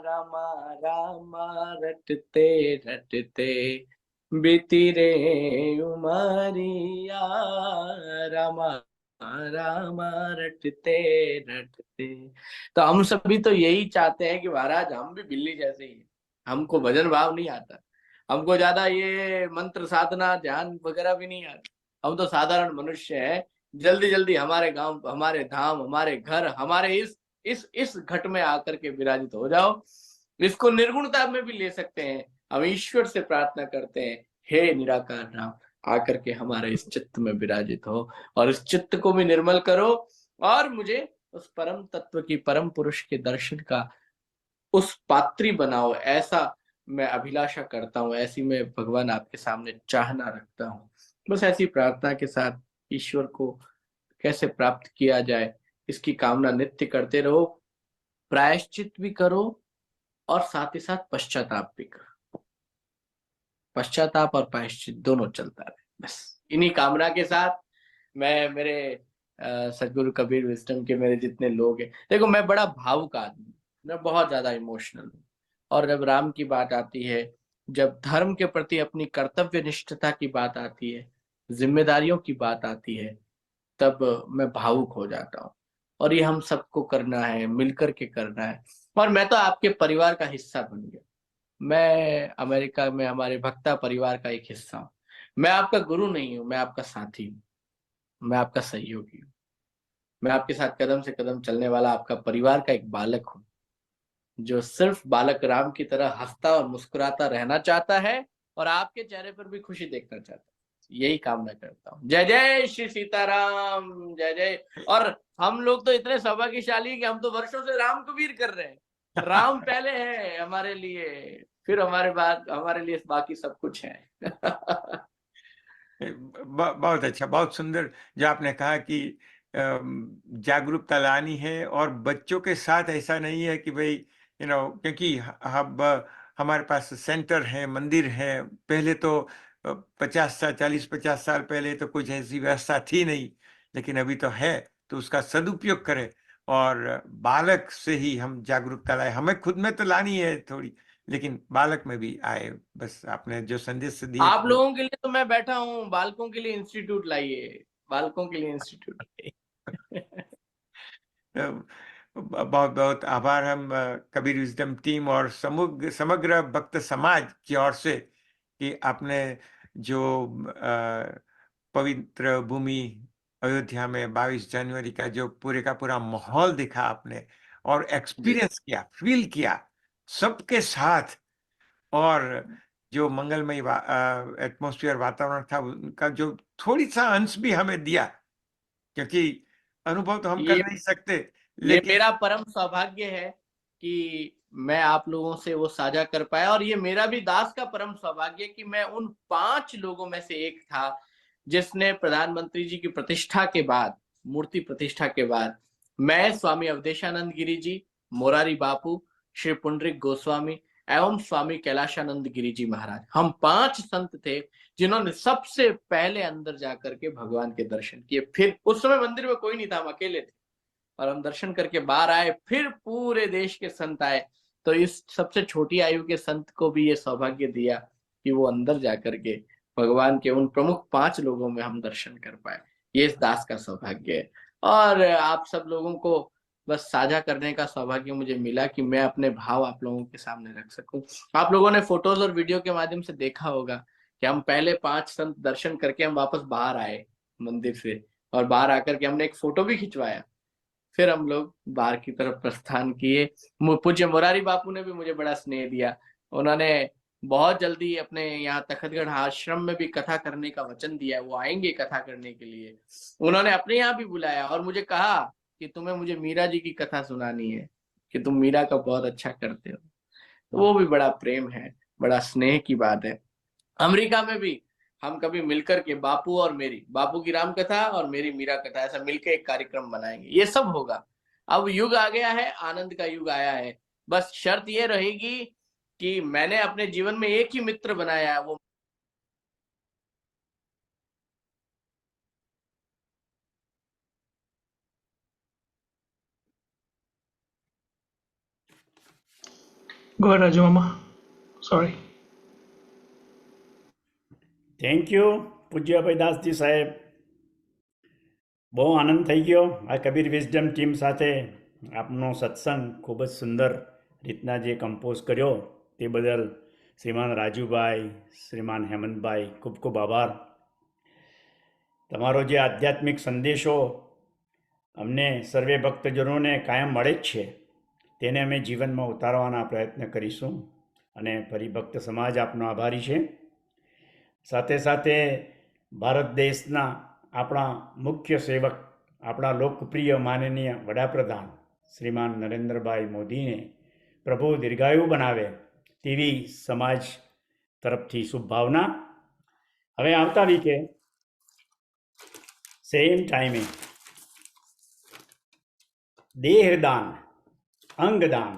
रामा रामा रटते रटते बीती रे उमरिया। रामा रामा रटते रटते। तो हम सभी तो यही चाहते हैं कि महाराज हम भी बिल्ली जैसे ही हैं। हमको भजन भाव नहीं आता, हमको ज्यादा ये मंत्र साधना ध्यान वगैरह भी नहीं आता, हम तो साधारण मनुष्य हैं। जल्दी जल्दी हमारे गांव, हमारे धाम, हमारे घर, हमारे इस घट में आकर के विराजित हो जाओ। इसको निर्गुणता में भी ले सकते हैं। हम ईश्वर से प्रार्थना करते हैं, हे निराकार नाम, आकर के हमारे इस चित्त में विराजित हो और इस चित्त को भी निर्मल करो, और मुझे उस परम तत्व की, परम पुरुष के दर्शन का उस पात्री बनाओ। ऐसा मैं अभिलाषा करता हूँ, ऐसी मैं भगवान आपके सामने चाहना रखता हूँ। बस ऐसी प्रार्थना के साथ ईश्वर को कैसे प्राप्त किया जाए, इसकी कामना नित्य करते रहो। प्रायश्चित भी करो और साथ ही साथ पश्चाताप भी करो। पश्चाताप और प्रायश्चित दोनों चलता रहे। बस इन्हीं कामना के साथ मैं, मेरे सदगुरु कबीर विजडम के मेरे जितने लोग हैं, देखो मैं बड़ा भावुक आदमी, मैं बहुत ज्यादा इमोशनल हूँ, और जब राम की बात आती है, जब धर्म के प्रति अपनी कर्तव्य निष्ठता की बात आती है, जिम्मेदारियों की बात आती है, तब मैं भावुक हो जाता हूँ। और ये हम सबको करना है, मिलकर के करना है। और मैं तो आपके परिवार का हिस्सा बन गया। मैं अमेरिका में हमारे भक्ता परिवार का एक हिस्सा हूँ। मैं आपका गुरु नहीं हूँ, मैं आपका साथी हूँ, मैं आपका सहयोगी हूँ। मैं आपके साथ कदम से कदम चलने वाला आपका परिवार का एक बालक हूँ, जो सिर्फ बालक राम की तरह हंसता और मुस्कुराता रहना चाहता है, और आपके चेहरे पर भी खुशी देखना चाहता है। यही कामना करता हूँ। जय जय श्री सीताराम, जय जय। और हम लोग तो इतने सौभाग्यशाली हैं कि हम तो वर्षों से राम कबीर कर रहे हैं। राम पहले है हमारे लिए, फिर हमारे बाद हमारे लिए बाकी सब कुछ है। बहुत अच्छा, बहुत सुंदर जो आपने कहा कि जागरूकता लानी है, और बच्चों के साथ ऐसा नहीं है कि भाई क्योंकि अब हमारे पास सेंटर है, मंदिर है। पहले तो 50 साल 40-50 साल पहले तो कुछ ऐसी व्यवस्था थी नहीं, लेकिन अभी तो है। तो उसका सदुपयोग करें, और बालक से ही हम जागरूकता लाए। हमें खुद में तो लानी है थोड़ी, लेकिन बालक में भी आए। बस आपने जो संदेश दिए आप लोगों के लिए तो मैं बैठा हूँ, बालकों के लिए इंस्टीट्यूट लाइए, बालकों के लिए इंस्टीट्यूट लाइए। बहुत बहुत आभार हम कबीर विजडम टीम और समग्र भक्त समाज की ओर से कि आपने जो पवित्र भूमि अयोध्या में 22 जनवरी का जो पूरे का पूरा माहौल दिखा आपने, और एक्सपीरियंस किया, फील किया सबके साथ, और जो मंगलमय एटमॉस्फेयर वातावरण था उनका जो थोड़ी सा अंश भी हमें दिया, क्योंकि अनुभव तो हम कर ये नहीं सकते, ये लेकिन मेरा परम सौभाग्य है कि मैं आप लोगों से वो साझा कर पाया। और ये मेरा भी दास का परम सौभाग्य कि मैं उन 5 लोगों में से एक था जिसने प्रधानमंत्री जी की प्रतिष्ठा के बाद मूर्ति प्रतिष्ठा के बाद मैं, स्वामी अवधेशानंद गिरी जी, मोरारी बापू, श्री पुंडरिक गोस्वामी एवं स्वामी कैलाशानंद गिरी जी महाराज, हम 5 संत थे जिन्होंने सबसे पहले अंदर जाकर के भगवान के दर्शन किए। फिर उस समय मंदिर में कोई नहीं था, हम अकेले थे और हम दर्शन करके बाहर आए। फिर पूरे देश के संत आए, तो इस सबसे छोटी आयु के संत को भी ये सौभाग्य दिया कि वो अंदर जाकर के भगवान के उन प्रमुख 5 लोगों में हम दर्शन कर पाए। ये इस दास का सौभाग्य है और आप सब लोगों को बस साझा करने का सौभाग्य मुझे मिला कि मैं अपने भाव आप लोगों के सामने रख सकूं। आप लोगों ने फोटोज और वीडियो के माध्यम से देखा होगा कि हम पहले 5 संत दर्शन करके हम वापस बाहर आए मंदिर से और बाहर आकर के हमने एक फोटो भी खिंचवाया। फिर हम लोग बाहर की तरफ प्रस्थान किए। पूज्य मोरारी बापू ने भी मुझे बड़ा स्नेह दिया। उन्होंने बहुत जल्दी अपने यहाँ तखतगढ़ आश्रम में भी कथा करने का वचन दिया है, वो आएंगे कथा करने के लिए। उन्होंने अपने यहाँ भी बुलाया और मुझे कहा कि तुम्हें मुझे मीरा जी की कथा सुनानी है, कि तुम मीरा का बहुत अच्छा करते हो। तो वो भी बड़ा प्रेम है, बड़ा स्नेह की बात है। अमेरिका में भी हम कभी मिलकर के बापू और मेरी, बापू की राम कथा और मेरी मीरा कथा, ऐसा मिलकर एक कार्यक्रम बनाएंगे। ये सब होगा। अब युग आ गया है, आनंद का युग आया है। बस शर्त ये रहेगी कि मैंने अपने जीवन में एक ही मित्र बनाया है, वो Go ahead, Raju Mama. Sorry. Thank you પૂજ્ય અભયદાસજી સાહેબ. બહુ આનંદ થઈ ગયો આ કબીર વિઝડમ ટીમ સાથે આપનો સત્સંગ ખૂબ જ સુંદર રીતના જે કમ્પોઝ કર્યો તે બદલ શ્રીમાન રાજુભાઈ, શ્રીમાન હેમંતભાઈ, ખૂબ ખૂબ આભાર. તમારો જે આધ્યાત્મિક સંદેશો અમને સર્વે ભક્તજનોને કાયમ મળે જ છે તેને અમે જીવનમાં ઉતારવાના પ્રયત્ન કરીશું અને ફરી ભક્ત સમાજ આપનો આભારી છે. સાથે સાથે ભારત દેશના આપણા મુખ્ય સેવક, આપણા લોકપ્રિય માનનીય વડાપ્રધાન શ્રીમાન નરેન્દ્રભાઈ મોદીને પ્રભુ દીર્ઘાયુ બનાવે તેવી સમાજ તરફથી શુભભાવના. હવે આવતા વીકે સેમ ટાઈમે દેહદાન, અંગદાન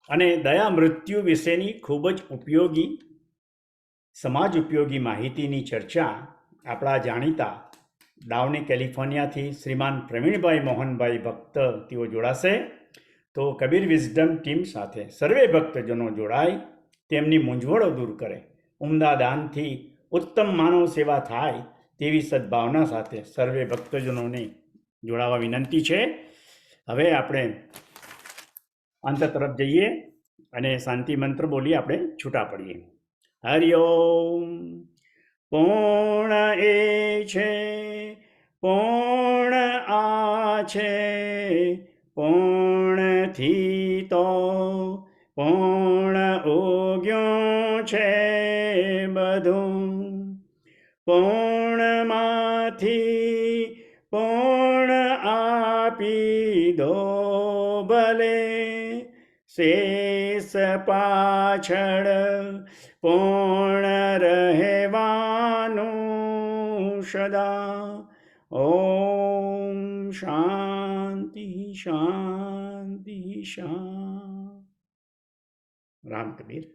અને દયા મૃત્યુ વિશેની ખૂબ જ ઉપયોગી, સમાજ ઉપયોગી માહિતીની ચર્ચા આપણા જાણીતા ડાઉની કેલિફોર્નિયાથી શ્રીમાન પ્રવીણભાઈ મોહનભાઈ ભક્ત તેઓ જોડાશે. તો કબીર વિઝડમ ટીમ સાથે સર્વે ભક્તજનો જોડાય, તેમની મૂંઝવણો દૂર કરે, ઉમદા દાનથી ઉત્તમ માનવ સેવા થાય તેવી સદભાવના સાથે સર્વે ભક્તજનોને જોડાવા વિનંતી છે. હવે આપણે અંત તરફ જઈએ અને શાંતિ મંત્ર બોલી આપણે છૂટા પડીએ. હરિઓમ. પૂર્ણ એ છે, પૂર્ણ આ છે, પૂર્ણથી તો પૂર્ણ ઉગ્યું છે બધું. પૂર્ણમાંથી પૂર્ણ આપી દો ભલે, શેષ પાછળ પૂર્ણ રહેવાનું સદા. ઓમ શાંતિ શાંતિ શાંતિ. રામ કબીર.